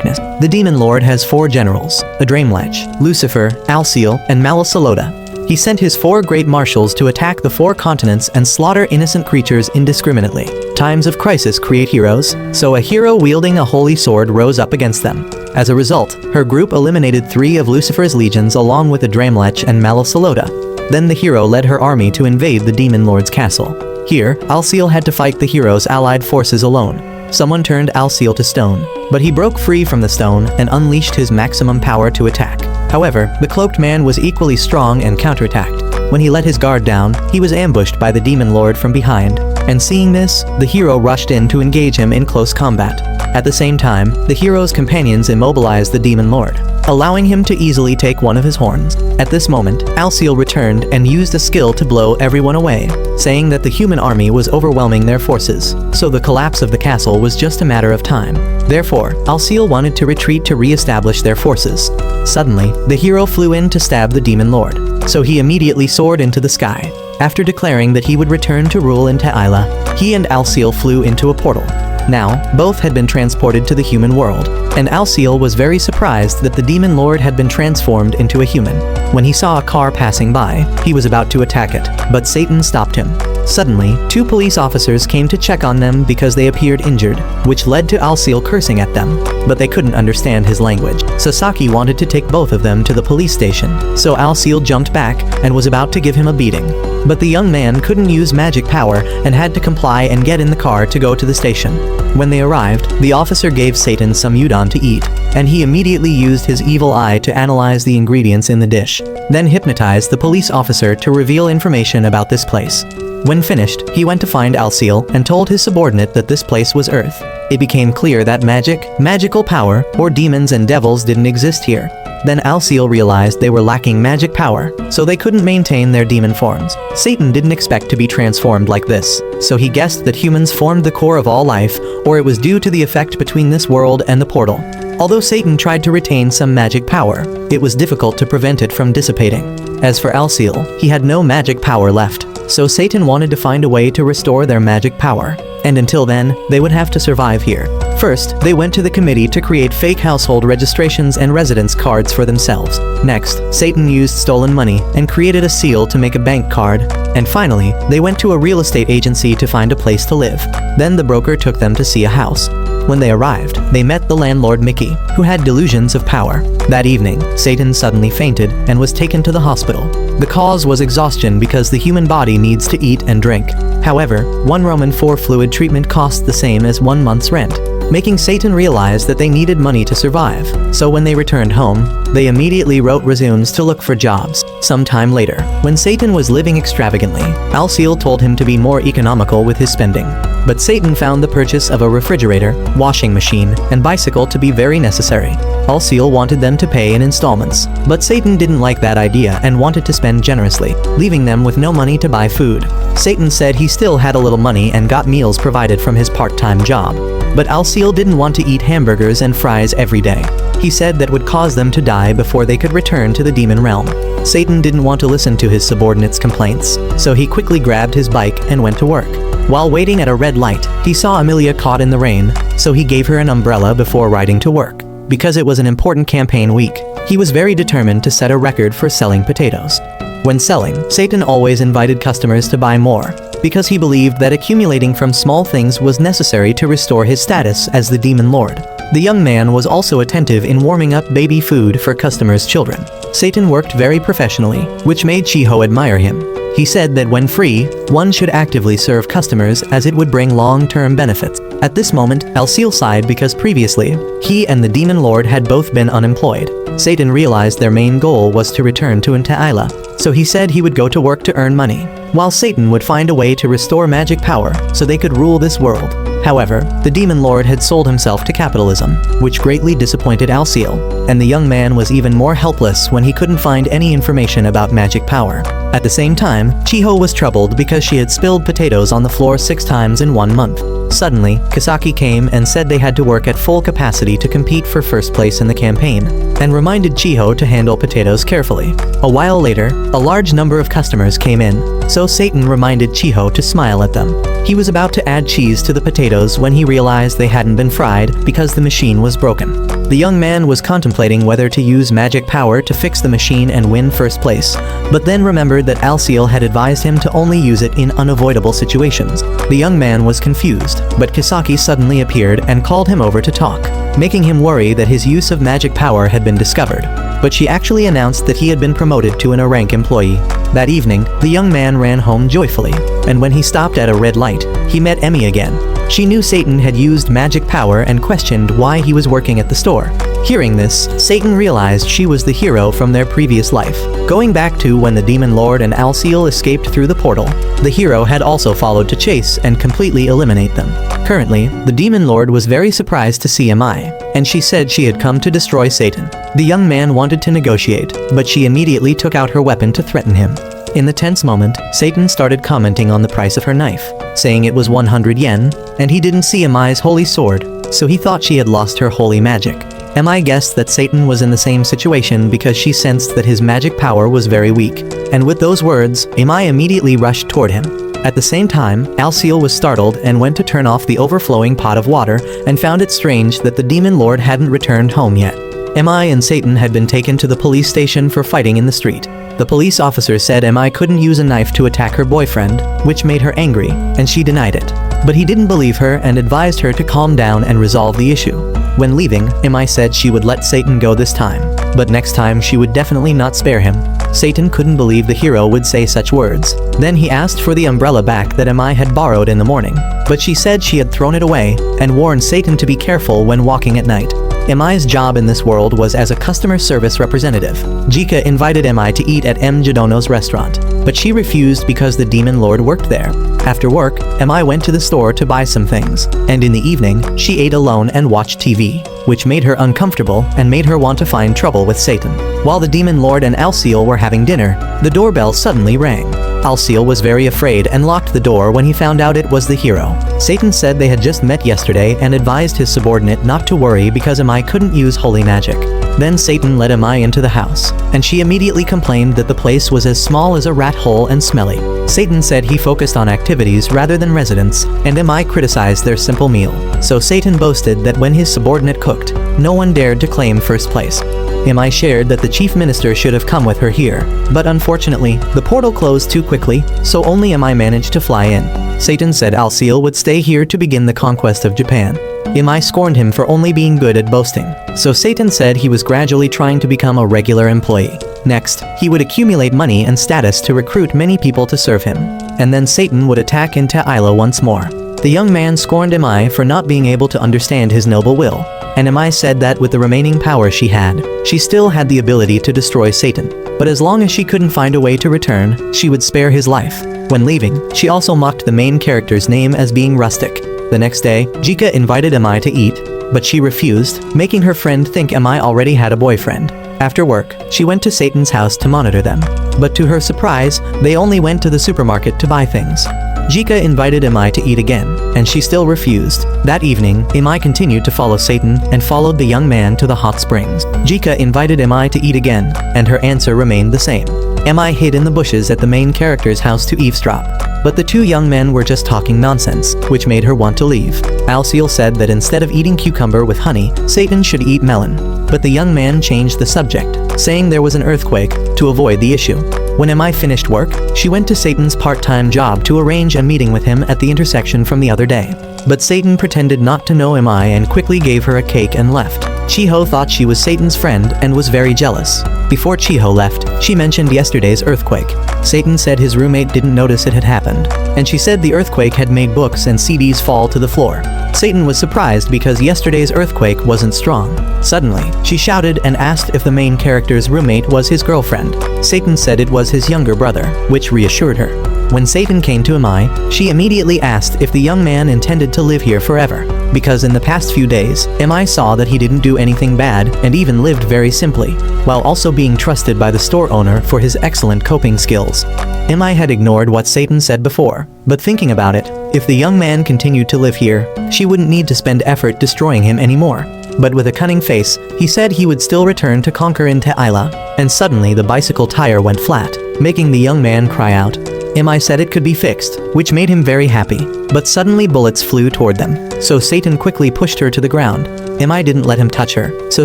The Demon Lord has 4 generals, Adramlech, Lucifer, Alciel, and Malasalota. He sent his 4 great marshals to attack the 4 continents and slaughter innocent creatures indiscriminately. Times of crisis create heroes, so a hero wielding a holy sword rose up against them. As a result, her group eliminated 3 of Lucifer's legions along with Adramlech and Malasalota. Then the hero led her army to invade the Demon Lord's castle. Here, Alciel had to fight the hero's allied forces alone. Someone turned Alciel to stone, but he broke free from the stone and unleashed his maximum power to attack. However, the cloaked man was equally strong and counterattacked. When he let his guard down, he was ambushed by the Demon Lord from behind, and seeing this, the hero rushed in to engage him in close combat. At the same time, the hero's companions immobilized the Demon Lord, allowing him to easily take one of his horns. At this moment, Alciel returned and used a skill to blow everyone away, saying that the human army was overwhelming their forces, so the collapse of the castle was just a matter of time. Therefore, Alciel wanted to retreat to re-establish their forces. Suddenly, the hero flew in to stab the Demon Lord, so he immediately soared into the sky. After declaring that he would return to rule in Ta'ila, he and Alciel flew into a portal. Now, both had been transported to the human world, and Alciel was very surprised that the Demon Lord had been transformed into a human. When he saw a car passing by, he was about to attack it, but Satan stopped him. Suddenly, 2 police officers came to check on them because they appeared injured, which led to Alciel cursing at them, but they couldn't understand his language. Sasaki wanted to take both of them to the police station, so Alciel jumped back and was about to give him a beating. But the young man couldn't use magic power and had to comply and get in the car to go to the station. When they arrived, the officer gave Satan some udon to eat, and he immediately used his evil eye to analyze the ingredients in the dish, then hypnotized the police officer to reveal information about this place. When finished, he went to find Alciel and told his subordinate that this place was Earth. It became clear that magical power, or demons and devils didn't exist here. Then Alciel realized they were lacking magic power, so they couldn't maintain their demon forms. Satan didn't expect to be transformed like this, so he guessed that humans formed the core of all life, or it was due to the effect between this world and the portal. Although Satan tried to retain some magic power, it was difficult to prevent it from dissipating. As for Alciel, he had no magic power left, so Satan wanted to find a way to restore their magic power. And until then, they would have to survive here. First, they went to the committee to create fake household registrations and residence cards for themselves. Next, Satan used stolen money and created a seal to make a bank card. And finally, they went to a real estate agency to find a place to live. Then the broker took them to see a house. When they arrived, they met the landlord Mickey, who had delusions of power. That evening, Satan suddenly fainted and was taken to the hospital. The cause was exhaustion because the human body needs to eat and drink. However, 1 Roman 4 fluid treatment cost the same as 1 month's rent, making Satan realize that they needed money to survive. So when they returned home, they immediately wrote resumes to look for jobs. Sometime later, when Satan was living extravagantly, Alciel told him to be more economical with his spending. But Satan found the purchase of a refrigerator, washing machine, and bicycle to be very necessary. Alciel wanted them to pay in installments, but Satan didn't like that idea and wanted to spend generously, leaving them with no money to buy food. Satan said he still had a little money and got meals provided from his part-time job. But Alciel didn't want to eat hamburgers and fries every day. He said that would cause them to die before they could return to the demon realm. Satan didn't want to listen to his subordinates' complaints, so he quickly grabbed his bike and went to work. While waiting at a red light, he saw Amelia caught in the rain, so he gave her an umbrella before riding to work. Because it was an important campaign week, he was very determined to set a record for selling potatoes. When selling, Satan always invited customers to buy more, because he believed that accumulating from small things was necessary to restore his status as the Demon Lord. The young man was also attentive in warming up baby food for customers' children. Satan worked very professionally, which made Chiho admire him. He said that when free, one should actively serve customers as it would bring long-term benefits. At this moment, Alciel sighed because previously, he and the Demon Lord had both been unemployed. Satan realized their main goal was to return to Ta'ila, so he said he would go to work to earn money, while Satan would find a way to restore magic power so they could rule this world. However, the Demon Lord had sold himself to capitalism, which greatly disappointed Alciel, and the young man was even more helpless when he couldn't find any information about magic power. At the same time, Chiho was troubled because she had spilled potatoes on the floor 6 times in 1 month. Suddenly, Kisaki came and said they had to work at full capacity to compete for first place in the campaign, and reminded Chiho to handle potatoes carefully. A while later, a large number of customers came in, so so Satan reminded Chiho to smile at them. He was about to add cheese to the potatoes when he realized they hadn't been fried because the machine was broken. The young man was contemplating whether to use magic power to fix the machine and win first place, but then remembered that Alciel had advised him to only use it in unavoidable situations. The young man was confused, but Kisaki suddenly appeared and called him over to talk, making him worry that his use of magic power had been discovered. But she actually announced that he had been promoted to an A-rank employee. That evening, the young man ran home joyfully, and when he stopped at a red light, he met Emmy again. She knew Satan had used magic power and questioned why he was working at the store. Hearing this, Satan realized she was the hero from their previous life. Going back to when the Demon Lord and Alciel escaped through the portal, the hero had also followed to chase and completely eliminate them. Currently, the Demon Lord was very surprised to see Mai, and she said she had come to destroy Satan. The young man wanted to negotiate, but she immediately took out her weapon to threaten him. In the tense moment, Satan started commenting on the price of her knife, saying it was 100 yen, and he didn't see Amai's holy sword, so he thought she had lost her holy magic. Amai guessed that Satan was in the same situation because she sensed that his magic power was very weak, and with those words, Amai immediately rushed toward him. At the same time, Alciel was startled and went to turn off the overflowing pot of water and found it strange that the Demon Lord hadn't returned home yet. Amai and Satan had been taken to the police station for fighting in the street. The police officer said Amai couldn't use a knife to attack her boyfriend, which made her angry, and she denied it. But he didn't believe her and advised her to calm down and resolve the issue. When leaving, Amai said she would let Satan go this time, but next time she would definitely not spare him. Satan couldn't believe the hero would say such words. Then he asked for the umbrella back that Amai had borrowed in the morning, but she said she had thrown it away and warned Satan to be careful when walking at night. Amai's job in this world was as a customer service representative. Jika invited Amai to eat at M. Jidono's restaurant, but she refused because the Demon Lord worked there. After work, Amai went to the store to buy some things, and in the evening, she ate alone and watched TV, which made her uncomfortable and made her want to find trouble with Satan. While the Demon Lord and Alciel were having dinner, the doorbell suddenly rang. Alciel was very afraid and locked the door when he found out it was the hero. Satan said they had just met yesterday and advised his subordinate not to worry because Amai couldn't use holy magic. Then Satan led Amai into the house, and she immediately complained that the place was as small as a rat hole and smelly. Satan said he focused on activities rather than residents, and Amai criticized their simple meal. So Satan boasted that when his subordinate cooked, no one dared to claim first place. Amai shared that the chief minister should have come with her here, but unfortunately, the portal closed too quickly, so only Amai managed to fly in. Satan said Alciel would stay here to begin the conquest of Japan. Amai scorned him for only being good at boasting, so Satan said he was gradually trying to become a regular employee. Next, he would accumulate money and status to recruit many people to serve him, and then Satan would attack in Yahello once more. The young man scorned Amai for not being able to understand his noble will, and Amai said that with the remaining power she had, she still had the ability to destroy Satan, but as long as she couldn't find a way to return, she would spare his life. When leaving, she also mocked the main character's name as being rustic. The next day, Jika invited Amai to eat, but she refused, making her friend think Amai already had a boyfriend. After work, she went to Satan's house to monitor them, but to her surprise, they only went to the supermarket to buy things. Jika invited Amai to eat again, and she still refused. That evening, Amai continued to follow Satan and followed the young man to the hot springs. Jika invited Amai to eat again, and her answer remained the same. Amai hid in the bushes at the main character's house to eavesdrop, but the two young men were just talking nonsense, which made her want to leave. Alciel said that instead of eating cucumber with honey, Satan should eat melon, but the young man changed the subject, saying there was an earthquake, to avoid the issue. When Amai finished work, she went to Satan's part-time job to arrange a meeting with him at the intersection from the other day. But Satan pretended not to know Amai and quickly gave her a cake and left. Chiho thought she was Satan's friend and was very jealous. Before Chiho left, she mentioned yesterday's earthquake. Satan said his roommate didn't notice it had happened, and she said the earthquake had made books and CDs fall to the floor. Satan was surprised because yesterday's earthquake wasn't strong. Suddenly, she shouted and asked if the main character's roommate was his girlfriend. Satan said it was his younger brother, which reassured her. When Satan came to Amai, she immediately asked if the young man intended to live here forever, because in the past few days, Amai saw that he didn't do anything bad and even lived very simply, while also being trusted by the store owner for his excellent coping skills. Amai had ignored what Satan said before, but thinking about it, if the young man continued to live here, she wouldn't need to spend effort destroying him anymore. But with a cunning face, he said he would still return to conquer in Yahello, and suddenly the bicycle tire went flat, making the young man cry out. Mi said it could be fixed, which made him very happy. But suddenly bullets flew toward them. So Satan quickly pushed her to the ground. Mi didn't let him touch her, so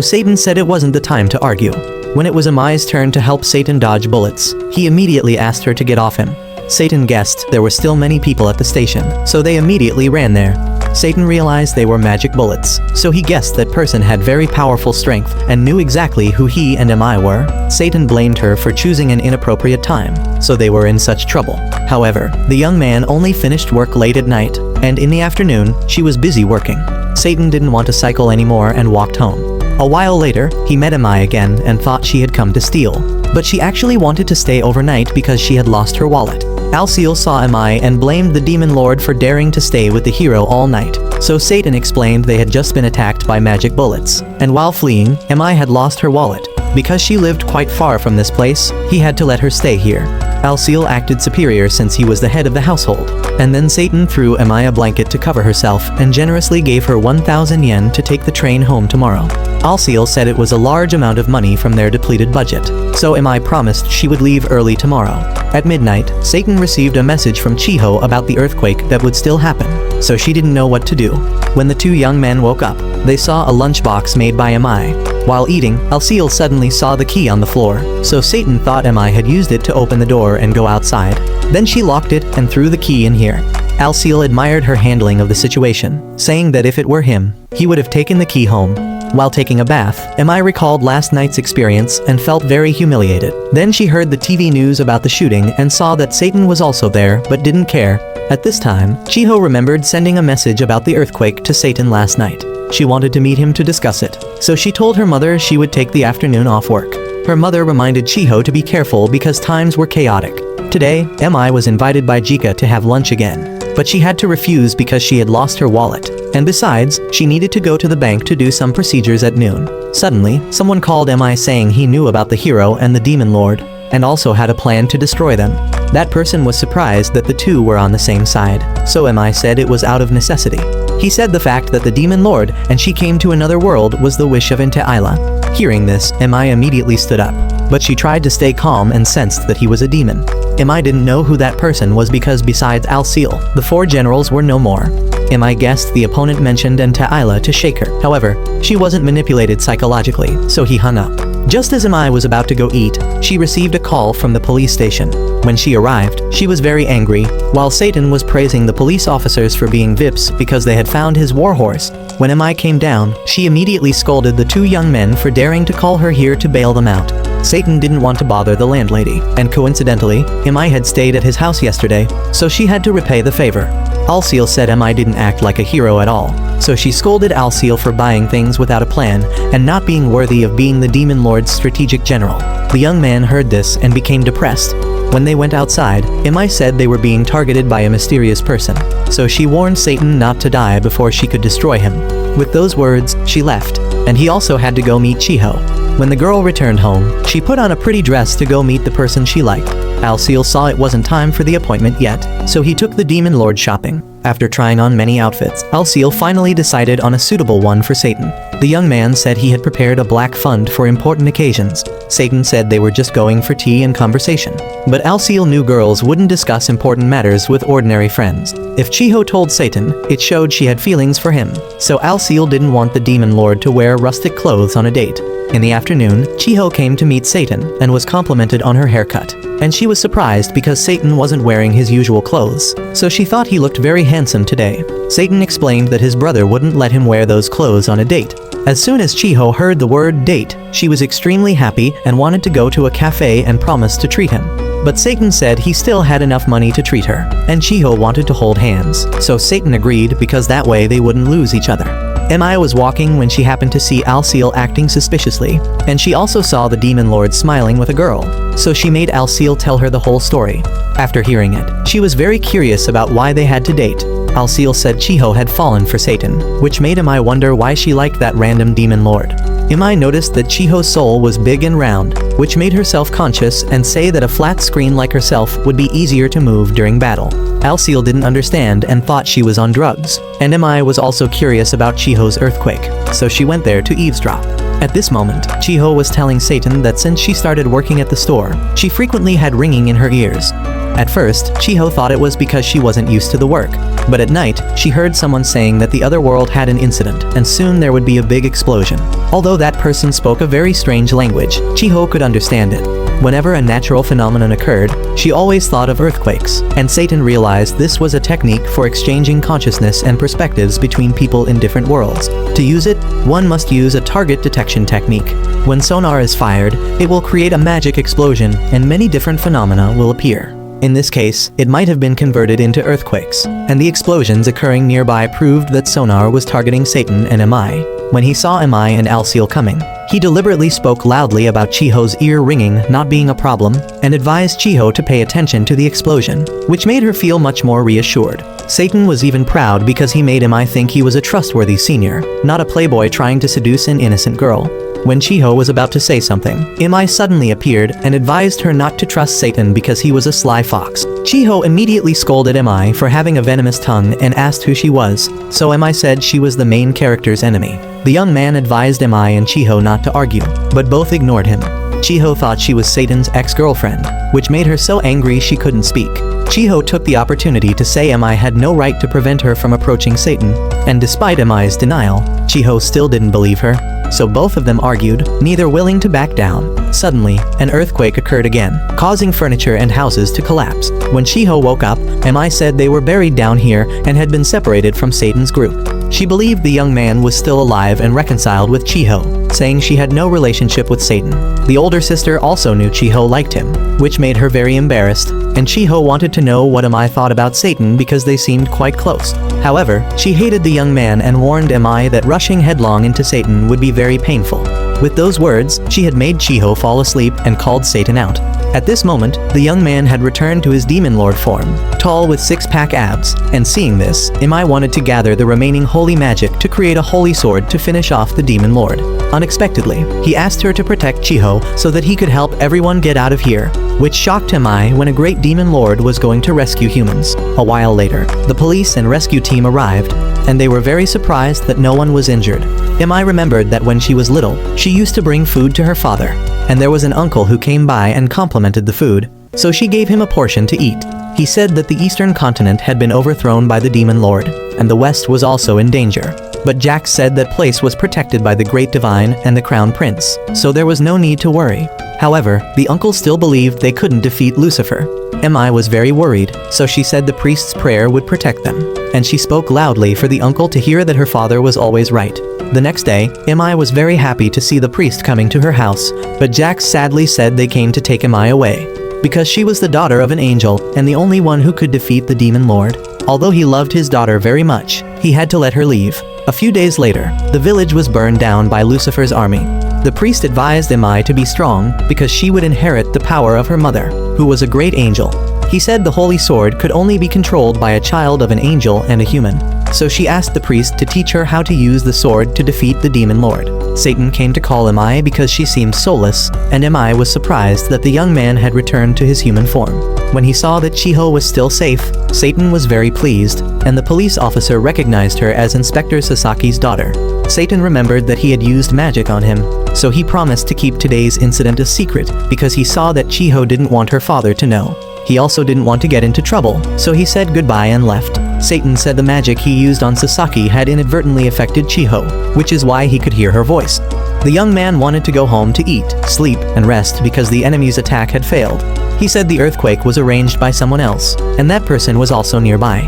Satan said it wasn't the time to argue. When it was Mi's turn to help Satan dodge bullets, he immediately asked her to get off him. Satan guessed there were still many people at the station, so they immediately ran there. Satan realized they were magic bullets, so he guessed that person had very powerful strength and knew exactly who he and Mi were. Satan blamed her for choosing an inappropriate time, so they were in such trouble. However, the young man only finished work late at night, and in the afternoon, she was busy working. Satan didn't want to cycle anymore and walked home. A while later, he met Mi again and thought she had come to steal, but she actually wanted to stay overnight because she had lost her wallet. Alciel saw Mi and blamed the demon lord for daring to stay with the hero all night. So Satan explained they had just been attacked by magic bullets, and while fleeing, Mi had lost her wallet. Because she lived quite far from this place, he had to let her stay here. Alciel acted superior since he was the head of the household. And then Satan threw Mi a blanket to cover herself and generously gave her 1,000 yen to take the train home tomorrow. Alciel said it was a large amount of money from their depleted budget, so Mi promised she would leave early tomorrow. At midnight, Satan received a message from Chiho about the earthquake that would still happen, so she didn't know what to do. When the two young men woke up, they saw a lunchbox made by Mi. While eating, Alciel suddenly saw the key on the floor, so Satan thought Mi had used it to open the door and go outside. Then she locked it and threw the key in here. Alciel admired her handling of the situation, saying that if it were him, he would have taken the key home. While taking a bath, Mi recalled last night's experience and felt very humiliated. Then she heard the TV news about the shooting and saw that Satan was also there but didn't care. At this time, Chiho remembered sending a message about the earthquake to Satan last night. She wanted to meet him to discuss it, so she told her mother she would take the afternoon off work. Her mother reminded Chiho to be careful because times were chaotic. Today, Mi was invited by Jika to have lunch again, but she had to refuse because she had lost her wallet. And besides, she needed to go to the bank to do some procedures at noon. Suddenly, someone called Mi saying he knew about the hero and the demon lord, and also had a plan to destroy them. That person was surprised that the two were on the same side, so Mi said it was out of necessity. He said the fact that the demon lord and she came to another world was the wish of Yahello. Hearing this, Mi immediately stood up, but she tried to stay calm and sensed that he was a demon. Mi didn't know who that person was because besides Alciel, the four generals were no more. Mi guessed the opponent mentioned Yahello to shake her. However, she wasn't manipulated psychologically, so he hung up. Just as Mi was about to go eat, she received a call from the police station. When she arrived, she was very angry, while Satan was praising the police officers for being VIPs because they had found his warhorse. When Mi came down, she immediately scolded the two young men for daring to call her here to bail them out. Satan didn't want to bother the landlady, and coincidentally, Mi had stayed at his house yesterday, so she had to repay the favor. Alciel said Mi didn't act like a hero at all, so she scolded Alciel for buying things without a plan and not being worthy of being the demon lord's strategic general. The young man heard this and became depressed. When they went outside, Mi said they were being targeted by a mysterious person, so she warned Satan not to die before she could destroy him. With those words, she left, and he also had to go meet Chiho. When the girl returned home, she put on a pretty dress to go meet the person she liked. Alciel saw it wasn't time for the appointment yet, so he took the demon lord shopping. After trying on many outfits, Alciel finally decided on a suitable one for Satan. The young man said he had prepared a black fund for important occasions. Satan said they were just going for tea and conversation. But Alciel knew girls wouldn't discuss important matters with ordinary friends. If Chiho told Satan, it showed she had feelings for him. So Alciel didn't want the demon lord to wear rustic clothes on a date. In the afternoon, Chiho came to meet Satan and was complimented on her haircut. And she was surprised because Satan wasn't wearing his usual clothes, so she thought he looked very handsome today. Satan explained that his brother wouldn't let him wear those clothes on a date. As soon as Chiho heard the word date, she was extremely happy and wanted to go to a cafe and promised to treat him. But Satan said he still had enough money to treat her, and Chiho wanted to hold hands, so Satan agreed because that way they wouldn't lose each other. Mi was walking when she happened to see Alciel acting suspiciously, and she also saw the demon lord smiling with a girl, so she made Alciel tell her the whole story. After hearing it, she was very curious about why they had to date. Alciel said Chiho had fallen for Satan, which made Mi wonder why she liked that random demon lord. Mi noticed that Chiho's soul was big and round, which made her self-conscious and say that a flat screen like herself would be easier to move during battle. Alciel didn't understand and thought she was on drugs, and Mi was also curious about Chiho's earthquake, so she went there to eavesdrop. At this moment, Chiho was telling Satan that since she started working at the store, she frequently had ringing in her ears. At first, Chiho thought it was because she wasn't used to the work. But at night, she heard someone saying that the other world had an incident, and soon there would be a big explosion. Although that person spoke a very strange language, Chiho could understand it. Whenever a natural phenomenon occurred, she always thought of earthquakes, and Satan realized this was a technique for exchanging consciousness and perspectives between people in different worlds. To use it, one must use a target detection technique. When sonar is fired, it will create a magic explosion, and many different phenomena will appear. In this case, it might have been converted into earthquakes, and the explosions occurring nearby proved that sonar was targeting Satan and Mi. When he saw Mi and Alciel coming, he deliberately spoke loudly about Chiho's ear ringing not being a problem, and advised Chiho to pay attention to the explosion, which made her feel much more reassured. Satan was even proud because he made Mi think he was a trustworthy senior, not a playboy trying to seduce an innocent girl. When Chiho was about to say something, Mi suddenly appeared and advised her not to trust Satan because he was a sly fox. Chiho immediately scolded Mi for having a venomous tongue and asked who she was, so Mi said she was the main character's enemy. The young man advised Mi and Chiho not to argue, but both ignored him. Chiho thought she was Satan's ex-girlfriend, which made her so angry she couldn't speak. Chiho took the opportunity to say Mi had no right to prevent her from approaching Satan, and despite Mi's denial, Chiho still didn't believe her. So both of them argued, neither willing to back down. Suddenly, an earthquake occurred again, causing furniture and houses to collapse. When Chiho woke up, Mi said they were buried down here and had been separated from Satan's group. She believed the young man was still alive and reconciled with Chiho, saying she had no relationship with Satan. The older sister also knew Chiho liked him, which made her very embarrassed, and Chiho wanted to know what Mi thought about Satan because they seemed quite close. However, she hated the young man and warned Mi that rushing headlong into Satan would be very painful. With those words, she had made Chiho fall asleep and called Satan out. At this moment, the young man had returned to his demon lord form, tall with six-pack abs, and seeing this, Mi wanted to gather the remaining holy magic to create a holy sword to finish off the demon lord. Unexpectedly, he asked her to protect Chiho so that he could help everyone get out of here, which shocked Mi when a great demon lord was going to rescue humans. A while later, the police and rescue team arrived, and they were very surprised that no one was injured. Mi remembered that when she was little, she used to bring food to her father, and there was an uncle who came by and complimented the food, so she gave him a portion to eat. He said that the eastern continent had been overthrown by the demon lord, and the west was also in danger. But Jack said that place was protected by the great divine and the crown prince, so there was no need to worry. However, the uncle still believed they couldn't defeat Lucifer. Mi was very worried, so she said the priest's prayer would protect them, and she spoke loudly for the uncle to hear that her father was always right. The next day, Mi was very happy to see the priest coming to her house, but Jack sadly said they came to take Mi away, because she was the daughter of an angel and the only one who could defeat the demon lord. Although he loved his daughter very much, he had to let her leave. A few days later, the village was burned down by Lucifer's army. The priest advised Mi to be strong because she would inherit the power of her mother, who was a great angel. He said the holy sword could only be controlled by a child of an angel and a human. So she asked the priest to teach her how to use the sword to defeat the demon lord. Satan came to call Mi because she seemed soulless, and Mi was surprised that the young man had returned to his human form. When he saw that Chiho was still safe, Satan was very pleased, and the police officer recognized her as Inspector Sasaki's daughter. Satan remembered that he had used magic on him, so he promised to keep today's incident a secret because he saw that Chiho didn't want her father to know. He also didn't want to get into trouble, so he said goodbye and left. Satan said the magic he used on Sasaki had inadvertently affected Chiho, which is why he could hear her voice. The young man wanted to go home to eat, sleep, and rest because the enemy's attack had failed. He said the earthquake was arranged by someone else, and that person was also nearby.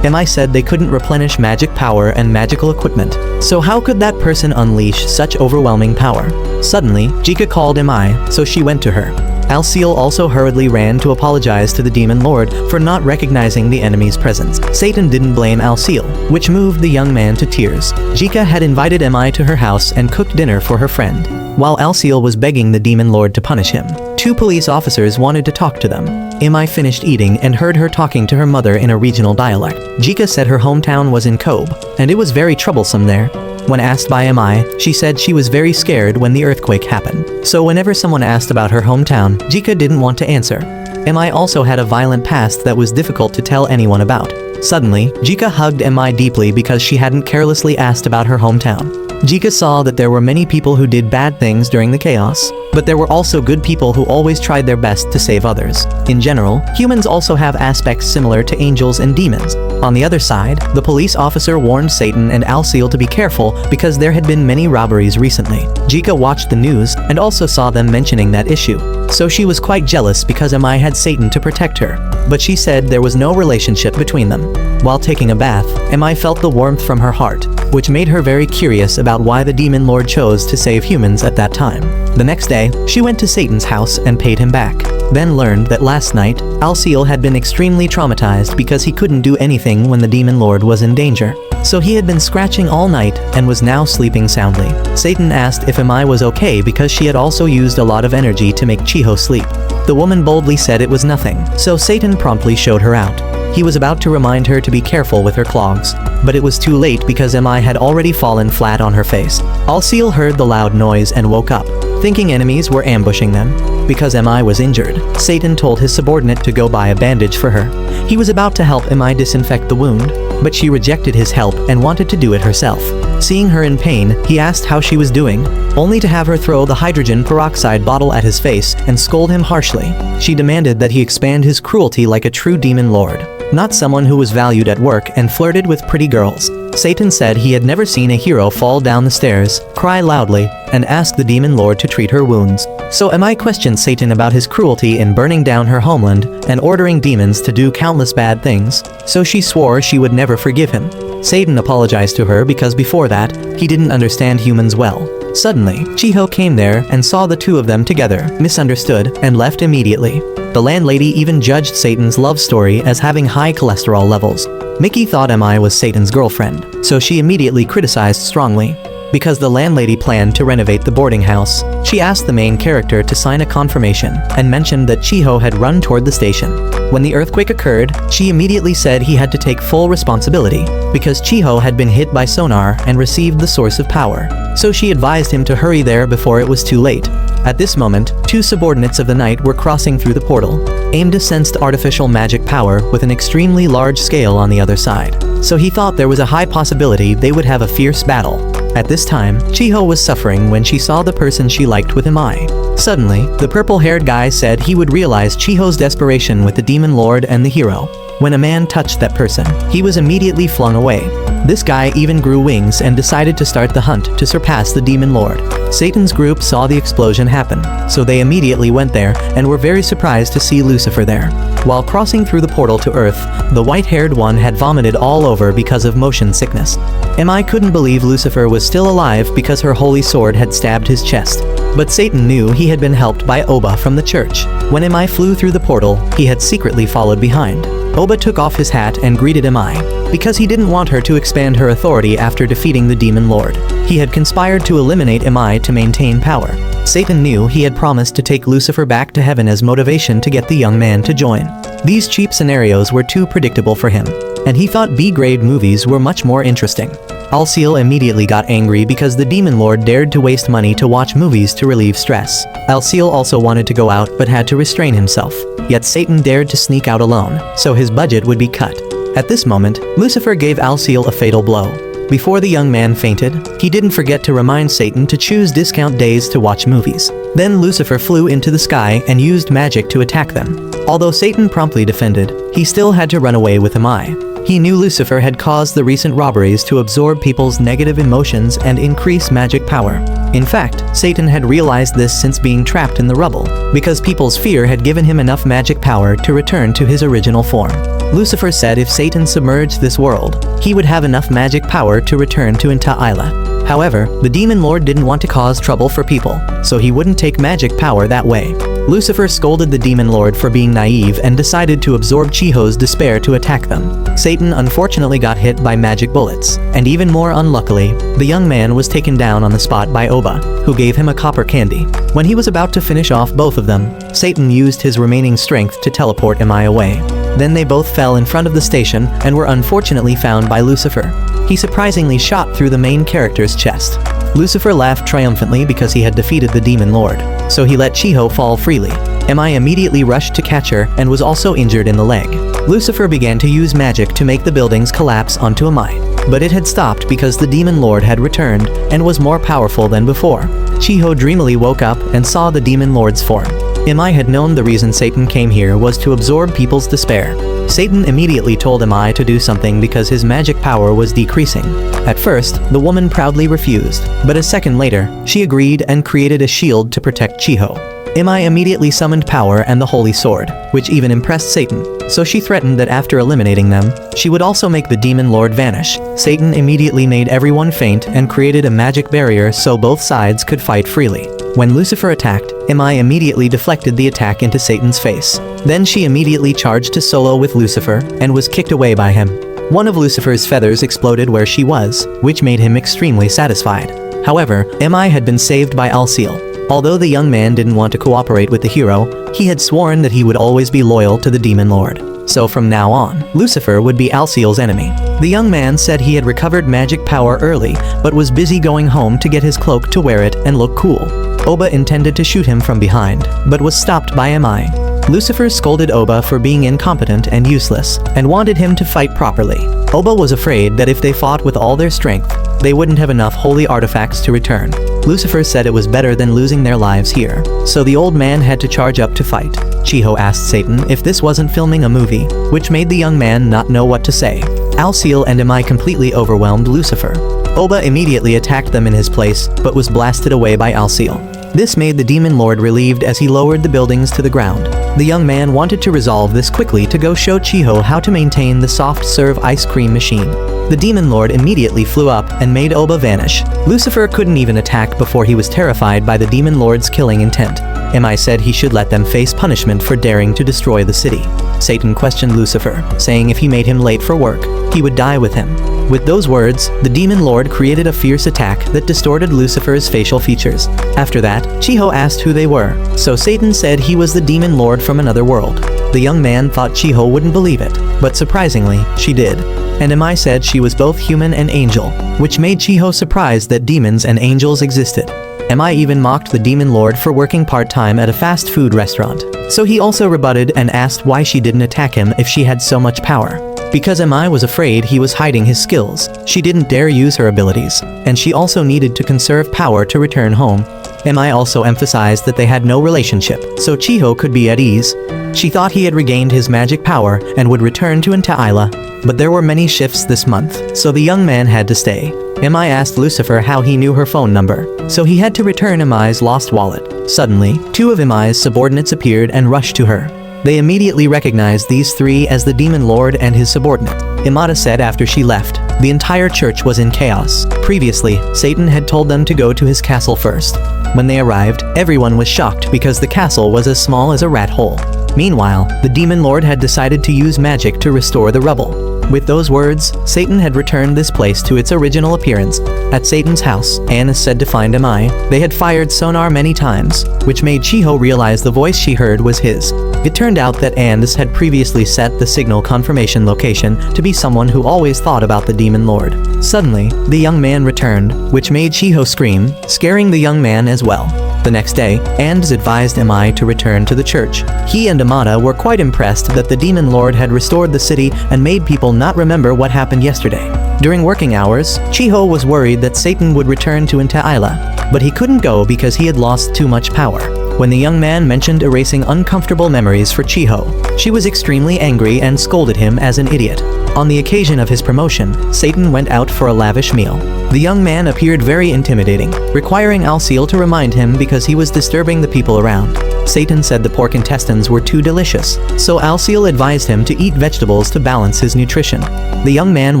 Mi said they couldn't replenish magic power and magical equipment, so how could that person unleash such overwhelming power? Suddenly, Jika called Mi, so she went to her. Alciel also hurriedly ran to apologize to the demon lord for not recognizing the enemy's presence. Satan didn't blame Alciel, which moved the young man to tears. Jika had invited Mi to her house and cooked dinner for her friend. While Alciel was begging the demon lord to punish him, two police officers wanted to talk to them. Mi finished eating and heard her talking to her mother in a regional dialect. Jika said her hometown was in Kobe, and it was very troublesome there. When asked by Mi, she said she was very scared when the earthquake happened. So whenever someone asked about her hometown, Jika didn't want to answer. Mi also had a violent past that was difficult to tell anyone about. Suddenly, Jika hugged Mi deeply because she hadn't carelessly asked about her hometown. Jika saw that there were many people who did bad things during the chaos, but there were also good people who always tried their best to save others. In general, humans also have aspects similar to angels and demons. On the other side, the police officer warned Satan and Alciel to be careful because there had been many robberies recently. Jika watched the news and also saw them mentioning that issue. So she was quite jealous because Mi had Satan to protect her, but she said there was no relationship between them. While taking a bath, Mi felt the warmth from her heart, which made her very curious about why the demon lord chose to save humans at that time. The next day, she went to Satan's house and paid him back, then learned that last night, Alciel had been extremely traumatized because he couldn't do anything when the demon lord was in danger. So he had been scratching all night and was now sleeping soundly. Satan asked if Mi was okay because she had also used a lot of energy to make Chiho sleep. The woman boldly said it was nothing, so Satan promptly showed her out. He was about to remind her to be careful with her clogs, but it was too late because Mi had already fallen flat on her face. Alciel heard the loud noise and woke up, thinking enemies were ambushing them. Because Mi was injured, Satan told his subordinate to go buy a bandage for her. He was about to help Mi disinfect the wound, but she rejected his help and wanted to do it herself. Seeing her in pain, he asked how she was doing, only to have her throw the hydrogen peroxide bottle at his face and scold him harshly. She demanded that he expand his cruelty like a true demon lord, not someone who was valued at work and flirted with pretty girls. Satan said he had never seen a hero fall down the stairs, cry loudly, and ask the demon lord to treat her wounds. So Mi questioned Satan about his cruelty in burning down her homeland and ordering demons to do countless bad things, so she swore she would never forgive him. Satan apologized to her because before that, he didn't understand humans well. Suddenly, Chiho came there and saw the two of them together, misunderstood, and left immediately. The landlady even judged Satan's love story as having high cholesterol levels. Mickey thought Mi was Satan's girlfriend, so she immediately criticized strongly. Because the landlady planned to renovate the boarding house, she asked the main character to sign a confirmation and mentioned that Chiho had run toward the station. When the earthquake occurred, she immediately said he had to take full responsibility because Chiho had been hit by sonar and received the source of power. So she advised him to hurry there before it was too late. At this moment, two subordinates of the night were crossing through the portal. Aimda sensed artificial magic power with an extremely large scale on the other side, so he thought there was a high possibility they would have a fierce battle. At this time, Chiho was suffering when she saw the person she liked with Mi. Suddenly, the purple-haired guy said he would realize Chiho's desperation with the demon lord and the hero. When a man touched that person, he was immediately flung away. This guy even grew wings and decided to start the hunt to surpass the demon lord. Satan's group saw the explosion happen, so they immediately went there and were very surprised to see Lucifer there. While crossing through the portal to Earth, the white-haired one had vomited all over because of motion sickness. Mi couldn't believe Lucifer was still alive because her holy sword had stabbed his chest. But Satan knew he had been helped by Oba from the church. When Mi flew through the portal, he had secretly followed behind. Oba took off his hat and greeted Mi, because he didn't want her to expand her authority after defeating the demon lord. He had conspired to eliminate Mi to maintain power. Satan knew he had promised to take Lucifer back to heaven as motivation to get the young man to join. These cheap scenarios were too predictable for him, and he thought B-grade movies were much more interesting. Alciel immediately got angry because the demon lord dared to waste money to watch movies to relieve stress. Alciel also wanted to go out but had to restrain himself. Yet Satan dared to sneak out alone, so his budget would be cut. At this moment, Lucifer gave Alciel a fatal blow. Before the young man fainted, he didn't forget to remind Satan to choose discount days to watch movies. Then Lucifer flew into the sky and used magic to attack them. Although Satan promptly defended, he still had to run away with Mi. He knew Lucifer had caused the recent robberies to absorb people's negative emotions and increase magic power. In fact, Satan had realized this since being trapped in the rubble, because people's fear had given him enough magic power to return to his original form. Lucifer said if Satan submerged this world, he would have enough magic power to return to Inta-Ila. However, the demon lord didn't want to cause trouble for people, so he wouldn't take magic power that way. Lucifer scolded the demon lord for being naive and decided to absorb Chiho's despair to attack them. Satan unfortunately got hit by magic bullets, and even more unluckily, the young man was taken down on the spot by Oba, who gave him a copper candy. When he was about to finish off both of them, Satan used his remaining strength to teleport Mi away. Then they both fell in front of the station and were unfortunately found by Lucifer. He surprisingly shot through the main character's chest. Lucifer laughed triumphantly because he had defeated the demon lord, so he let Chiho fall freely. Mi immediately rushed to catch her and was also injured in the leg. Lucifer began to use magic to make the buildings collapse onto Mi. but it had stopped because the demon lord had returned and was more powerful than before. Chiho dreamily woke up and saw the demon lord's form. Imai had known the reason Satan came here was to absorb people's despair. Satan immediately told Imai to do something because his magic power was decreasing. At first, the woman proudly refused, but a second later, she agreed and created a shield to protect Chiho. Imai immediately summoned power and the holy sword, which even impressed Satan, so she threatened that after eliminating them, she would also make the demon lord vanish. Satan immediately made everyone faint and created a magic barrier so both sides could fight freely. When Lucifer attacked, Imai immediately deflected the attack into Satan's face. Then she immediately charged to solo with Lucifer and was kicked away by him. One of Lucifer's feathers exploded where she was, which made him extremely satisfied. However, Imai had been saved by Alciel. Although the young man didn't want to cooperate with the hero, he had sworn that he would always be loyal to the demon lord. So from now on, Lucifer would be Alciel's enemy. The young man said he had recovered magic power early, but was busy going home to get his cloak to wear it and look cool. Oba intended to shoot him from behind, but was stopped by Imai. Lucifer scolded Oba for being incompetent and useless, and wanted him to fight properly. Oba was afraid that if they fought with all their strength, they wouldn't have enough holy artifacts to return. Lucifer said it was better than losing their lives here, so the old man had to charge up to fight. Chiho asked Satan if this wasn't filming a movie, which made the young man not know what to say. Alciel and Imai completely overwhelmed Lucifer. Oba immediately attacked them in his place, but was blasted away by Alciel. This made the demon lord relieved as he lowered the buildings to the ground. The young man wanted to resolve this quickly to go show Chiho how to maintain the soft serve ice cream machine. The demon lord immediately flew up and made Oba vanish. Lucifer couldn't even attack before he was terrified by the demon lord's killing intent. Imai said he should let them face punishment for daring to destroy the city. Satan questioned Lucifer, saying if he made him late for work, he would die with him. With those words, the demon lord created a fierce attack that distorted Lucifer's facial features. After that, Chiho asked who they were, so Satan said he was the demon lord from another world. The young man thought Chiho wouldn't believe it, but surprisingly, she did. And Imai said she was both human and angel, which made Chiho surprised that demons and angels existed. Imai even mocked the demon lord for working part-time at a fast food restaurant. So he also rebutted and asked why she didn't attack him if she had so much power. Because Imai was afraid he was hiding his skills, she didn't dare use her abilities, and she also needed to conserve power to return home. Imai also emphasized that they had no relationship, so Chiho could be at ease. She thought he had regained his magic power and would return to Enta'ila, but there were many shifts this month, so the young man had to stay. Imai asked Lucifer how he knew her phone number, so he had to return Imai's lost wallet. Suddenly, two of Imai's subordinates appeared and rushed to her. They immediately recognized these three as the demon lord and his subordinate. Imada said after she left, the entire church was in chaos. Previously, Satan had told them to go to his castle first. When they arrived, everyone was shocked because the castle was as small as a rat hole. Meanwhile, the demon lord had decided to use magic to restore the rubble. With those words, Satan had returned this place to its original appearance. At Satan's house, Anne is said to find Imai. They had fired sonar many times, which made Chiho realize the voice she heard was his. It turned out that Andes had previously set the signal confirmation location to be someone who always thought about the demon lord. Suddenly, the young man returned, which made Chiho scream, scaring the young man as well. The next day, Andes advised Imai to return to the church. He and Amada were quite impressed that the demon lord had restored the city and made people not remember what happened yesterday. During working hours, Chiho was worried that Satan would return to Enta'ila, but he couldn't go because he had lost too much power. When the young man mentioned erasing uncomfortable memories for Chiho, she was extremely angry and scolded him as an idiot. On the occasion of his promotion, Satan went out for a lavish meal. The young man appeared very intimidating, requiring Alciel to remind him because he was disturbing the people around. Satan said the pork intestines were too delicious, so Alciel advised him to eat vegetables to balance his nutrition. The young man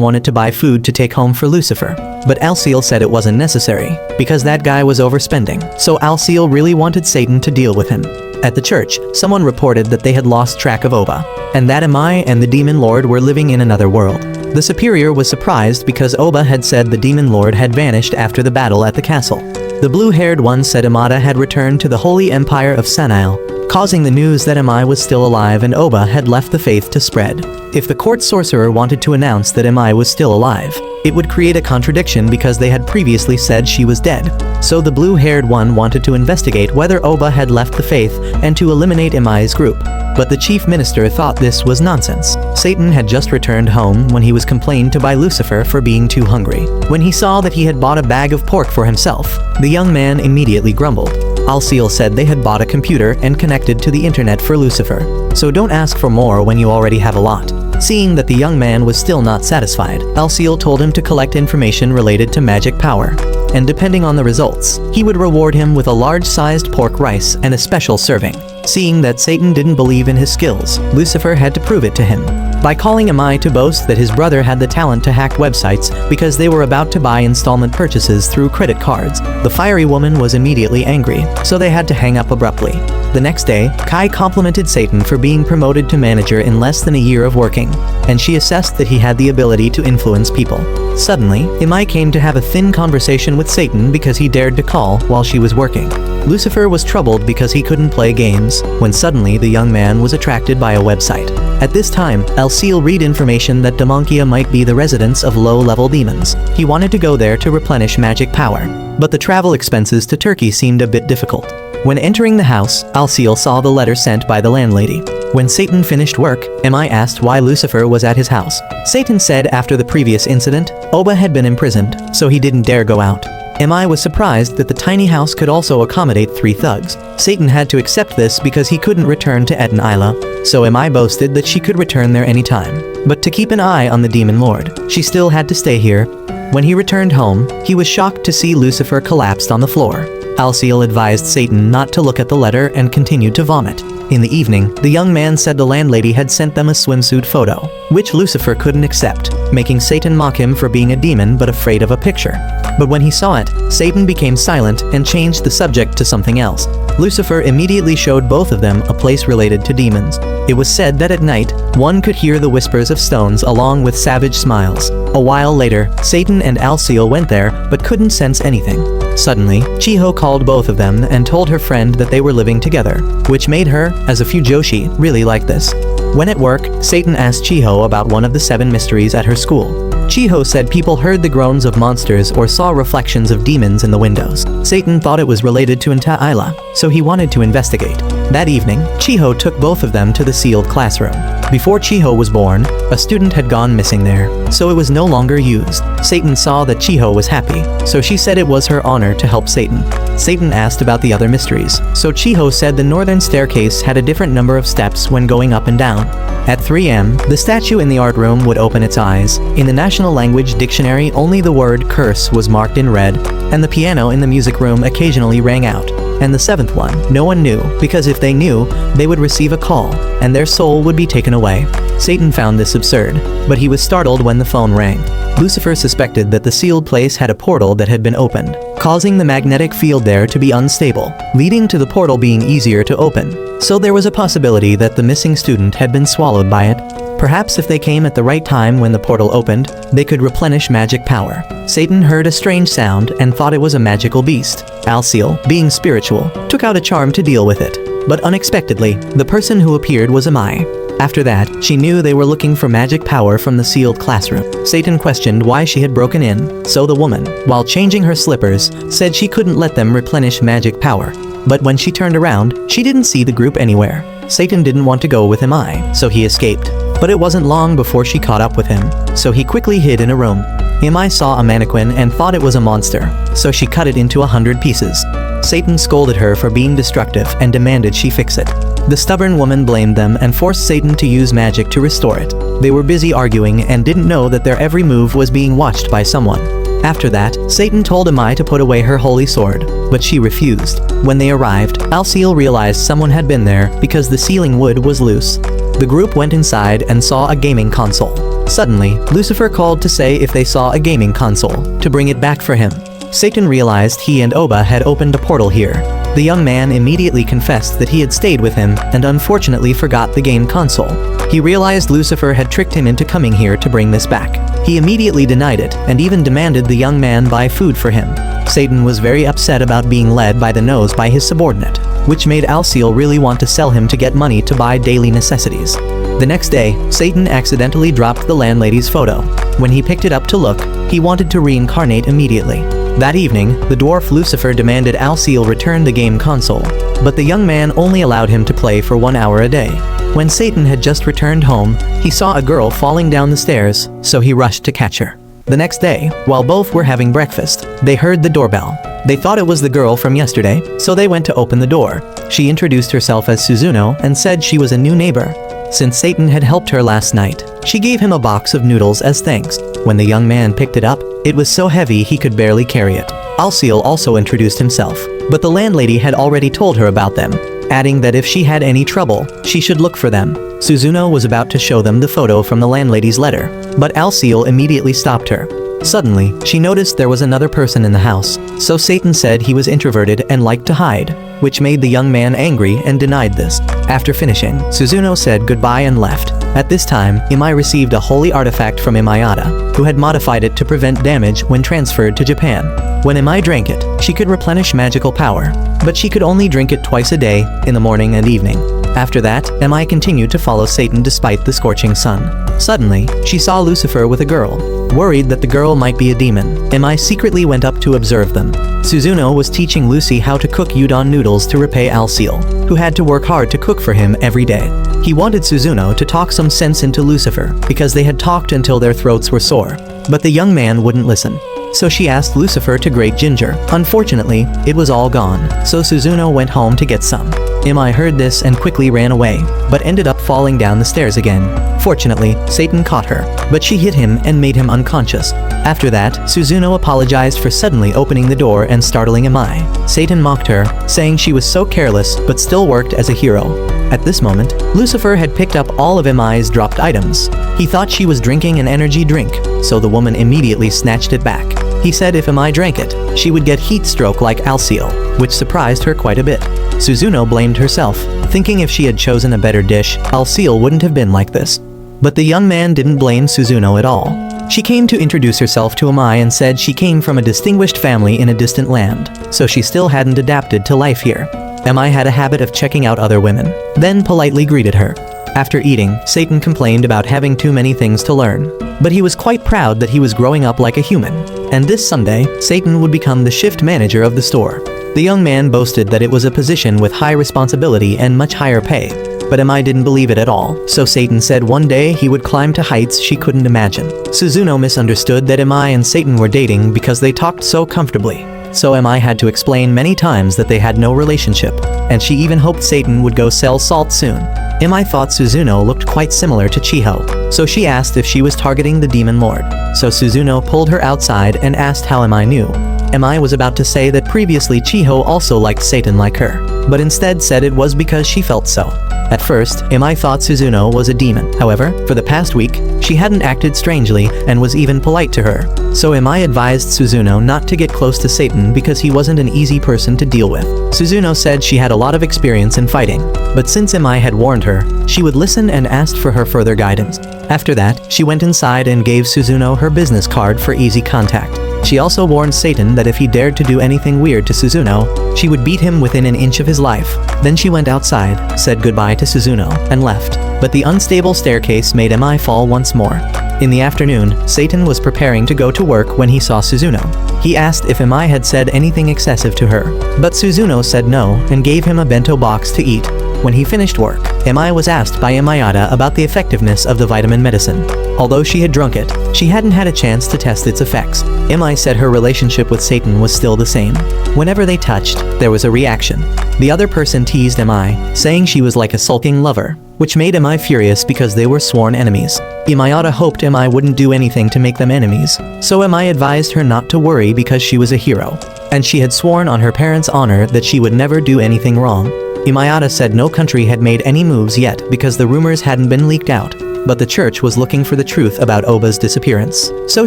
wanted to buy food to take home for Lucifer, but Alciel said it wasn't necessary, because that guy was overspending, so Alciel really wanted Satan to deal with him. At the church, someone reported that they had lost track of Oba, and that Imai and the demon lord were living in another world. The superior was surprised because Oba had said the demon lord had vanished after the battle at the castle. The blue-haired one said Amada had returned to the Holy Empire of Sanail, causing the news that Mi was still alive and Oba had left the faith to spread. If the court sorcerer wanted to announce that Mi was still alive, it would create a contradiction because they had previously said she was dead. So the blue-haired one wanted to investigate whether Oba had left the faith and to eliminate Mi's group. But the chief minister thought this was nonsense. Satan had just returned home when he was complained to by Lucifer for being too hungry. When he saw that he had bought a bag of pork for himself, the young man immediately grumbled. Alciel said they had bought a computer and connected to the internet for Lucifer. So don't ask for more when you already have a lot. Seeing that the young man was still not satisfied, Alciel told him to collect information related to magic power. And depending on the results, he would reward him with a large-sized pork rice and a special serving. Seeing that Satan didn't believe in his skills, Lucifer had to prove it to him by calling Mi to boast that his brother had the talent to hack websites because they were about to buy installment purchases through credit cards. The fiery woman was immediately angry, so they had to hang up abruptly. The next day, Kai complimented Satan for being promoted to manager in less than a year of working, and she assessed that he had the ability to influence people. Suddenly, Mi came to have a thin conversation with Satan because he dared to call while she was working. Lucifer was troubled because he couldn't play games, when suddenly the young man was attracted by a website. At this time, Alciel read information that Demonkia might be the residence of low-level demons. He wanted to go there to replenish magic power, but the travel expenses to Turkey seemed a bit difficult. When entering the house, Alciel saw the letter sent by the landlady. When Satan finished work, Mi asked why Lucifer was at his house. Satan said after the previous incident, Oba had been imprisoned, so he didn't dare go out. Mi was surprised that the tiny house could also accommodate 3 thugs. Satan had to accept this because he couldn't return to Eden Isla, so Mi boasted that she could return there anytime. But to keep an eye on the demon lord, she still had to stay here. When he returned home, he was shocked to see Lucifer collapsed on the floor. Alciel advised Satan not to look at the letter and continued to vomit. In the evening, the young man said the landlady had sent them a swimsuit photo, which Lucifer couldn't accept, making Satan mock him for being a demon but afraid of a picture. But when he saw it, Satan became silent and changed the subject to something else. Lucifer immediately showed both of them a place related to demons. It was said that at night, one could hear the whispers of stones along with savage smiles. A while later, Satan and Alciel went there but couldn't sense anything. Suddenly, Chiho called both of them and told her friend that they were living together, which made her, as a Fujoshi, really like this. When at work, Satan asked Chiho about one of the 7 mysteries at her school. Chiho said people heard the groans of monsters or saw reflections of demons in the windows. Satan thought it was related to Nta Isla, so he wanted to investigate. That evening, Chiho took both of them to the sealed classroom. Before Chiho was born, a student had gone missing there, so it was no longer used. Satan saw that Chiho was happy, so she said it was her honor to help Satan. Satan asked about the other mysteries, so Chiho said the northern staircase had a different number of steps when going up and down. At 3 a.m., the statue in the art room would open its eyes. In the National Language Dictionary, only the word curse was marked in red, and the piano in the music room occasionally rang out. And the 7th one, no one knew, because if they knew, they would receive a call, and their soul would be taken away. Satan found this absurd, but he was startled when the phone rang. Lucifer suspected that the sealed place had a portal that had been opened, causing the magnetic field there to be unstable, leading to the portal being easier to open. So there was a possibility that the missing student had been swallowed by it. Perhaps if they came at the right time when the portal opened, they could replenish magic power. Satan heard a strange sound and thought it was a magical beast. Alciel, being spiritual, took out a charm to deal with it. But unexpectedly, the person who appeared was Mi. After that, she knew they were looking for magic power from the sealed classroom. Satan questioned why she had broken in, so the woman, while changing her slippers, said she couldn't let them replenish magic power. But when she turned around, she didn't see the group anywhere. Satan didn't want to go with Mi, so he escaped. But it wasn't long before she caught up with him, so he quickly hid in a room. Mi saw a mannequin and thought it was a monster, so she cut it into 100 pieces. Satan scolded her for being destructive and demanded she fix it. The stubborn woman blamed them and forced Satan to use magic to restore it. They were busy arguing and didn't know that their every move was being watched by someone. After that, Satan told Mi to put away her holy sword, but she refused. When they arrived, Alciel realized someone had been there because the ceiling wood was loose. The group went inside and saw a gaming console. Suddenly, Lucifer called to say if they saw a gaming console, to bring it back for him. Satan realized he and Oba had opened a portal here. The young man immediately confessed that he had stayed with him and unfortunately forgot the game console. He realized Lucifer had tricked him into coming here to bring this back. He immediately denied it and even demanded the young man buy food for him. Satan was very upset about being led by the nose by his subordinate, which made Alciel really want to sell him to get money to buy daily necessities. The next day, Satan accidentally dropped the landlady's photo. When he picked it up to look, he wanted to reincarnate immediately. That evening, the dwarf Lucifer demanded Alciel return the game console, but the young man only allowed him to play for 1 hour a day. When Satan had just returned home, he saw a girl falling down the stairs, so he rushed to catch her. The next day, while both were having breakfast, they heard the doorbell. They thought it was the girl from yesterday, so they went to open the door. She introduced herself as Suzuno and said she was a new neighbor. Since Satan had helped her last night, she gave him a box of noodles as thanks. When the young man picked it up, it was so heavy he could barely carry it. Alciel also introduced himself, but the landlady had already told her about them, adding that if she had any trouble, she should look for them. Suzuno was about to show them the photo from the landlady's letter, but Alciel immediately stopped her. Suddenly, she noticed there was another person in the house, so Satan said he was introverted and liked to hide, which made the young man angry and denied this. After finishing, Suzuno said goodbye and left. At this time, Imai received a holy artifact from Imayata, who had modified it to prevent damage when transferred to Japan. When Imai drank it, she could replenish magical power, but she could only drink it twice a day, in the morning and evening. After that, Imai continued to follow Satan despite the scorching sun. Suddenly, she saw Lucifer with a girl. Worried that the girl might be a demon, Imai secretly went up to observe them. Suzuno was teaching Lucy how to cook udon noodles to repay Alciel, who had to work hard to cook for him every day. He wanted Suzuno to talk some sense into Lucifer, because they had talked until their throats were sore. But the young man wouldn't listen. So she asked Lucifer to grate ginger. Unfortunately, it was all gone, so Suzuno went home to get some. Imai heard this and quickly ran away, but ended up falling down the stairs again. Fortunately, Satan caught her, but she hit him and made him unconscious. After that, Suzuno apologized for suddenly opening the door and startling Imai. Satan mocked her, saying she was so careless but still worked as a hero. At this moment, Lucifer had picked up all of Imai's dropped items. He thought she was drinking an energy drink, so the woman immediately snatched it back. He said if Imai drank it, she would get heat stroke like Alciel, which surprised her quite a bit. Suzuno blamed herself, thinking if she had chosen a better dish, Alciel wouldn't have been like this. But the young man didn't blame Suzuno at all. She came to introduce herself to Imai and said she came from a distinguished family in a distant land, so she still hadn't adapted to life here. Imai had a habit of checking out other women, then politely greeted her. After eating, Satan complained about having too many things to learn, but he was quite proud that he was growing up like a human. And this Sunday, Satan would become the shift manager of the store. The young man boasted that it was a position with high responsibility and much higher pay, but Imai didn't believe it at all, so Satan said one day he would climb to heights she couldn't imagine. Suzuno misunderstood that Imai and Satan were dating because they talked so comfortably. So Imai had to explain many times that they had no relationship, and she even hoped Satan would go sell salt soon. Imai thought Suzuno looked quite similar to Chiho, so she asked if she was targeting the demon lord. So Suzuno pulled her outside and asked how Imai knew. Imai was about to say that previously Chiho also liked Satan like her, but instead said it was because she felt so. At first, Imai thought Suzuno was a demon. However, for the past week, she hadn't acted strangely and was even polite to her. So Imai advised Suzuno not to get close to Satan because he wasn't an easy person to deal with. Suzuno said she had a lot of experience in fighting, but since Imai had warned her, she would listen and asked for her further guidance. After that, she went inside and gave Suzuno her business card for easy contact. She also warned Satan that if he dared to do anything weird to Suzuno, she would beat him within an inch of his life. Then she went outside, said goodbye to Suzuno, and left. But the unstable staircase made Imai fall once more. In the afternoon, Satan was preparing to go to work when he saw Suzuno. He asked if Imai had said anything excessive to her, but Suzuno said no and gave him a bento box to eat. When he finished work, Imai was asked by Imayata about the effectiveness of the vitamin medicine. Although she had drunk it, she hadn't had a chance to test its effects. Imai said her relationship with Satan was still the same. Whenever they touched, there was a reaction. The other person teased Imai, saying she was like a sulking lover, which made Imai furious because they were sworn enemies. Imayata hoped Imai wouldn't do anything to make them enemies, so Imai advised her not to worry because she was a hero, and she had sworn on her parents' honor that she would never do anything wrong. Imayata said no country had made any moves yet because the rumors hadn't been leaked out, but the church was looking for the truth about Oba's disappearance. So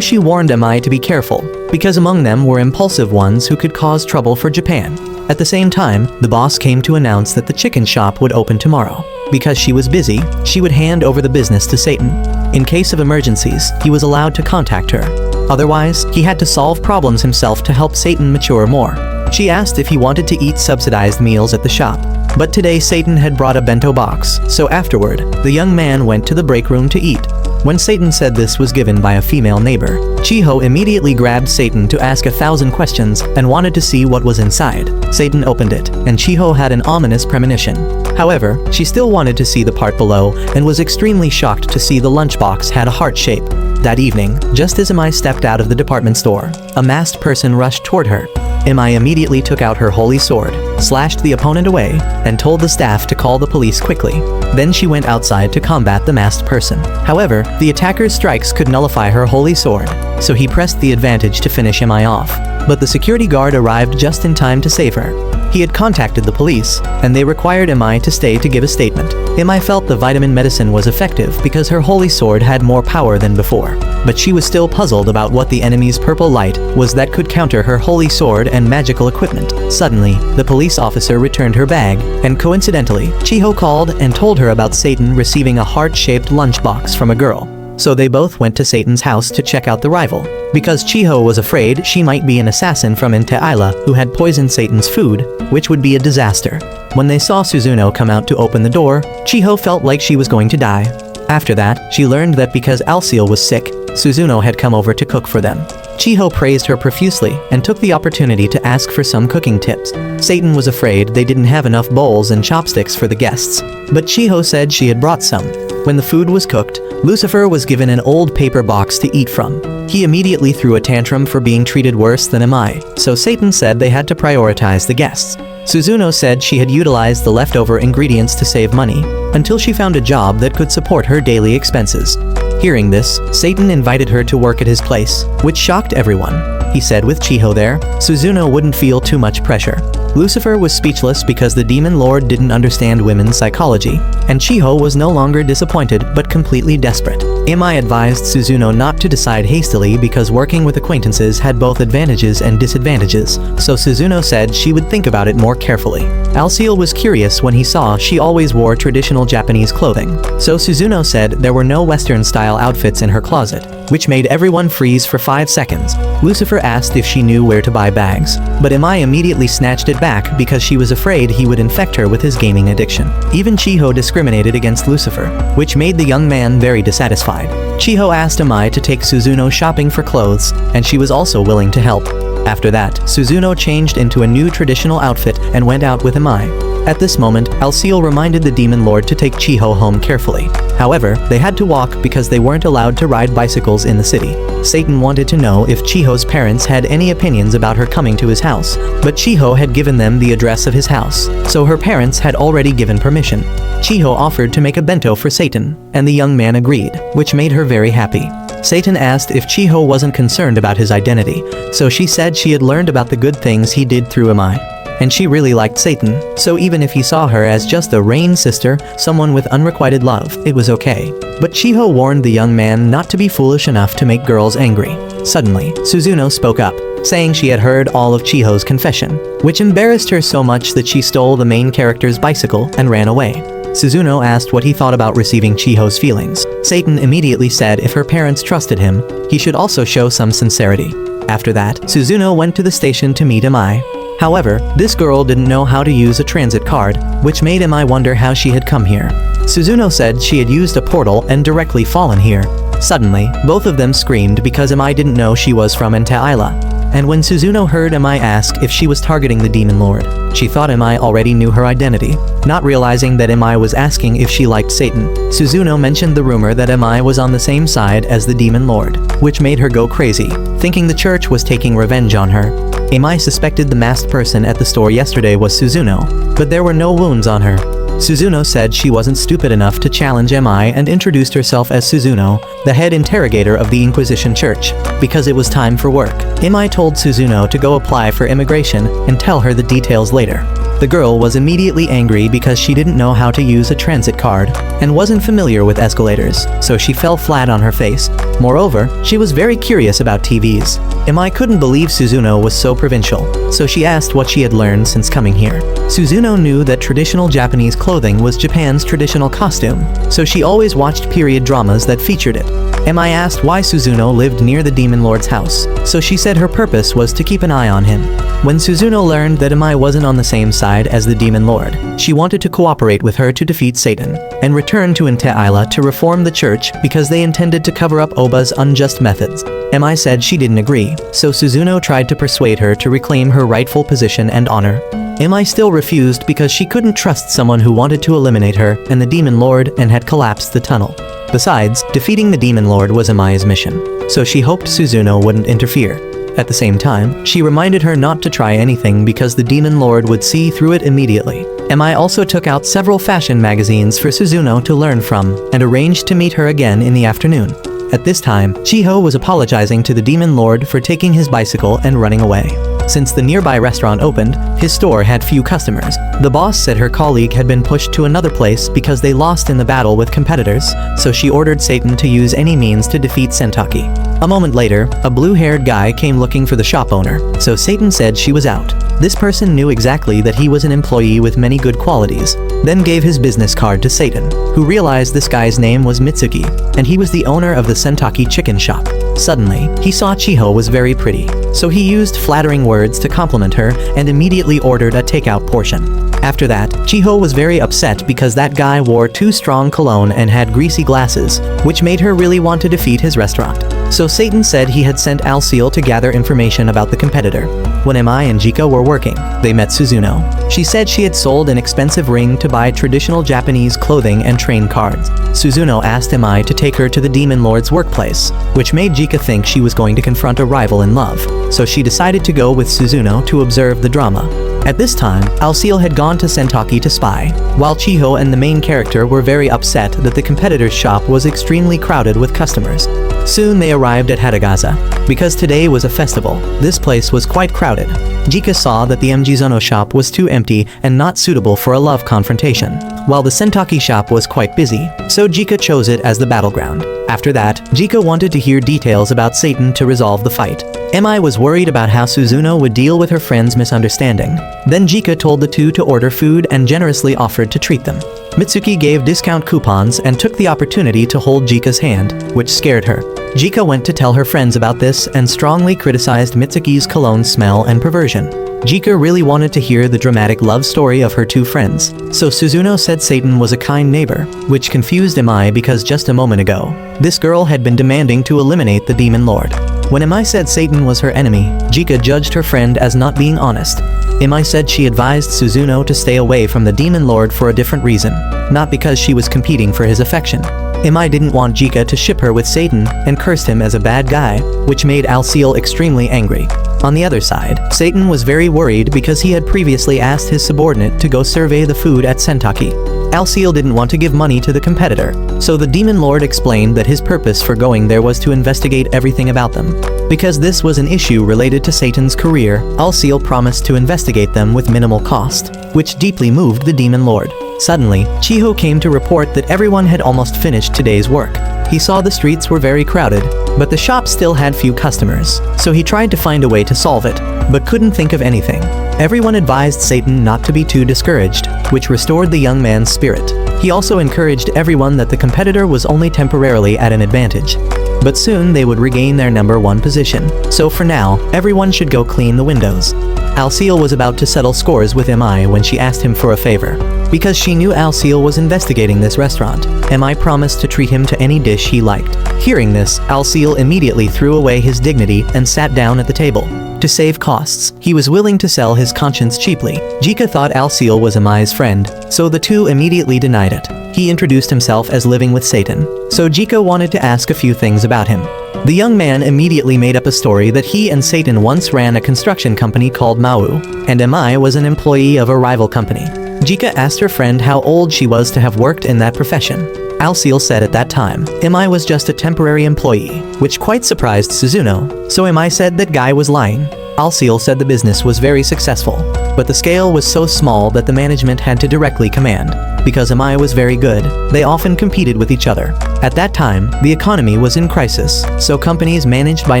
she warned Imai to be careful, because among them were impulsive ones who could cause trouble for Japan. At the same time, the boss came to announce that the chicken shop would open tomorrow. Because she was busy, she would hand over the business to Satan. In case of emergencies, he was allowed to contact her. Otherwise, he had to solve problems himself to help Satan mature more. She asked if he wanted to eat subsidized meals at the shop. But today Satan had brought a bento box, so afterward, the young man went to the break room to eat. When Satan said this was given by a female neighbor, Chiho immediately grabbed Satan to ask 1,000 questions and wanted to see what was inside. Satan opened it, and Chiho had an ominous premonition. However, she still wanted to see the part below and was extremely shocked to see the lunchbox had a heart shape. That evening, just as Imai stepped out of the department store, a masked person rushed toward her. Imai immediately took out her holy sword, slashed the opponent away, and told the staff to call the police quickly. Then she went outside to combat the masked person. However, the attacker's strikes could nullify her holy sword, so he pressed the advantage to finish Imai off. But the security guard arrived just in time to save her. He had contacted the police, and they required Imai to stay to give a statement. Imai felt the vitamin medicine was effective because her holy sword had more power than before. But she was still puzzled about what the enemy's purple light was that could counter her holy sword and magical equipment. Suddenly, the police officer returned her bag, and coincidentally, Chiho called and told her about Satan receiving a heart-shaped lunchbox from a girl. So they both went to Satan's house to check out the rival, because Chiho was afraid she might be an assassin from Intaila who had poisoned Satan's food, which would be a disaster. When they saw Suzuno come out to open the door, Chiho felt like she was going to die. After that, she learned that because Alciel was sick, Suzuno had come over to cook for them. Chiho praised her profusely and took the opportunity to ask for some cooking tips. Satan was afraid they didn't have enough bowls and chopsticks for the guests, but Chiho said she had brought some. When the food was cooked, Lucifer was given an old paper box to eat from. He immediately threw a tantrum for being treated worse than Imai, so Satan said they had to prioritize the guests. Suzuno said she had utilized the leftover ingredients to save money, until she found a job that could support her daily expenses. Hearing this, Satan invited her to work at his place, which shocked everyone. He said with Chiho there, Suzuno wouldn't feel too much pressure. Lucifer was speechless because the demon lord didn't understand women's psychology, and Chiho was no longer disappointed but completely desperate. Imai advised Suzuno not to decide hastily because working with acquaintances had both advantages and disadvantages, so Suzuno said she would think about it more carefully. Alciel was curious when he saw she always wore traditional Japanese clothing, so Suzuno said there were no Western-style outfits in her closet, which made everyone freeze for 5 seconds. Lucifer asked if she knew where to buy bags, but Imai immediately snatched it back because she was afraid he would infect her with his gaming addiction. Even Chiho discriminated against Lucifer, which made the young man very dissatisfied. Chiho asked Imai to take Suzuno shopping for clothes, and she was also willing to help. After that, Suzuno changed into a new traditional outfit and went out with Imai. At this moment, Alciel reminded the demon lord to take Chiho home carefully. However, they had to walk because they weren't allowed to ride bicycles in the city. Satan wanted to know if Chiho's parents had any opinions about her coming to his house, but Chiho had given them the address of his house, so her parents had already given permission. Chiho offered to make a bento for Satan, and the young man agreed, which made her very happy. Satan asked if Chiho wasn't concerned about his identity, so she said she had learned about the good things he did through Imai. And she really liked Satan, so even if he saw her as just a Rain sister, someone with unrequited love, it was okay. But Chiho warned the young man not to be foolish enough to make girls angry. Suddenly, Suzuno spoke up, saying she had heard all of Chiho's confession, which embarrassed her so much that she stole the main character's bicycle and ran away. Suzuno asked what he thought about receiving Chiho's feelings. Satan immediately said if her parents trusted him, he should also show some sincerity. After that, Suzuno went to the station to meet Imai. However, this girl didn't know how to use a transit card, which made Imai wonder how she had come here. Suzuno said she had used a portal and directly fallen here. Suddenly, both of them screamed because Imai didn't know she was from Intaila. And when Suzuno heard Imai ask if she was targeting the demon lord, she thought Imai already knew her identity. Not realizing that Imai was asking if she liked Satan, Suzuno mentioned the rumor that Imai was on the same side as the demon lord, which made her go crazy, thinking the church was taking revenge on her. Imai suspected the masked person at the store yesterday was Suzuno, but there were no wounds on her. Suzuno said she wasn't stupid enough to challenge Imai and introduced herself as Suzuno, the head interrogator of the Inquisition Church, because it was time for work. Imai told Suzuno to go apply for immigration and tell her the details later. The girl was immediately angry because she didn't know how to use a transit card and wasn't familiar with escalators, so she fell flat on her face. Moreover, she was very curious about TVs. Imai couldn't believe Suzuno was so provincial, so she asked what she had learned since coming here. Suzuno knew that traditional Japanese clothing was Japan's traditional costume, so she always watched period dramas that featured it. Imai asked why Suzuno lived near the Demon Lord's house, so she said her purpose was to keep an eye on him. When Suzuno learned that Imai wasn't on the same side as the Demon Lord, she wanted to cooperate with her to defeat Satan, and return to Inte-Isla to reform the church because they intended to cover up Oba's unjust methods. Imai said she didn't agree, so Suzuno tried to persuade her to reclaim her rightful position and honor. Imai still refused because she couldn't trust someone who wanted to eliminate her and the Demon Lord and had collapsed the tunnel. Besides, defeating the Demon Lord was Imai's mission, so she hoped Suzuno wouldn't interfere. At the same time, she reminded her not to try anything because the Demon Lord would see through it immediately. Imai also took out several fashion magazines for Suzuno to learn from, and arranged to meet her again in the afternoon. At this time, Chiho was apologizing to the Demon Lord for taking his bicycle and running away. Since the nearby restaurant opened, his store had few customers. The boss said her colleague had been pushed to another place because they lost in the battle with competitors, so she ordered Satan to use any means to defeat Sentaki. A moment later, a blue-haired guy came looking for the shop owner, so Satan said she was out. This person knew exactly that he was an employee with many good qualities, then gave his business card to Satan, who realized this guy's name was Mitsuki, and he was the owner of the Sentaki chicken shop. Suddenly, he saw Chiho was very pretty, so he used flattering words to compliment her and immediately ordered a takeout portion. After that, Chiho was very upset because that guy wore too strong cologne and had greasy glasses, which made her really want to defeat his restaurant. So Satan said he had sent Alciel to gather information about the competitor. When Imai and Jika were working, they met Suzuno. She said she had sold an expensive ring to buy traditional Japanese clothing and train cards. Suzuno asked Imai to take her to the Demon Lord's workplace, which made Jika think she was going to confront a rival in love, so she decided to go with Suzuno to observe the drama. At this time, Alciel had gone to Sentaki to spy, while Chiho and the main character were very upset that the competitor's shop was extremely crowded with customers. Soon they arrived at Hadagaza. Because today was a festival, this place was quite crowded. Jika saw that the MG-Zono shop was too empty and not suitable for a love confrontation, while the Sentaki shop was quite busy, so Jika chose it as the battleground. After that, Jika wanted to hear details about Satan to resolve the fight. Imai was worried about how Suzuno would deal with her friend's misunderstanding. Then Jika told the two to order food and generously offered to treat them. Mitsuki gave discount coupons and took the opportunity to hold Jika's hand, which scared her. Jika went to tell her friends about this and strongly criticized Mitsuki's cologne smell and perversion. Jika really wanted to hear the dramatic love story of her two friends, so Suzuno said Satan was a kind neighbor, which confused Imai because just a moment ago, this girl had been demanding to eliminate the Demon Lord. When Imai said Satan was her enemy, Jika judged her friend as not being honest. Imai said she advised Suzuno to stay away from the Demon Lord for a different reason, not because she was competing for his affection. Imai didn't want Jika to ship her with Satan and cursed him as a bad guy, which made Alciel extremely angry. On the other side, Satan was very worried because he had previously asked his subordinate to go survey the food at Sentaki. Alciel didn't want to give money to the competitor, so the Demon Lord explained that his purpose for going there was to investigate everything about them. Because this was an issue related to Satan's career, Alciel promised to investigate them with minimal cost, which deeply moved the Demon Lord. Suddenly, Chiho came to report that everyone had almost finished today's work. He saw the streets were very crowded, but the shop still had few customers, so he tried to find a way to solve it, but couldn't think of anything. Everyone advised Satan not to be too discouraged, which restored the young man's spirit. He also encouraged everyone that the competitor was only temporarily at an advantage, but soon they would regain their number one position. So for now, everyone should go clean the windows. Alciel was about to settle scores with Imai when she asked him for a favor. Because she knew Alciel was investigating this restaurant, Imai promised to treat him to any dish he liked. Hearing this, Alciel immediately threw away his dignity and sat down at the table. To save costs, he was willing to sell his conscience cheaply. Jika thought Alciel was Imai's friend, so the two immediately denied it. He introduced himself as living with Satan, so Jika wanted to ask a few things about him. The young man immediately made up a story that he and Satan once ran a construction company called Mau, and Imai was an employee of a rival company. Jika asked her friend how old she was to have worked in that profession. Alciel said at that time, Mi was just a temporary employee, which quite surprised Suzuno, so Mi said that guy was lying. Alciel said the business was very successful, but the scale was so small that the management had to directly command. Because Mi was very good, they often competed with each other. At that time, the economy was in crisis, so companies managed by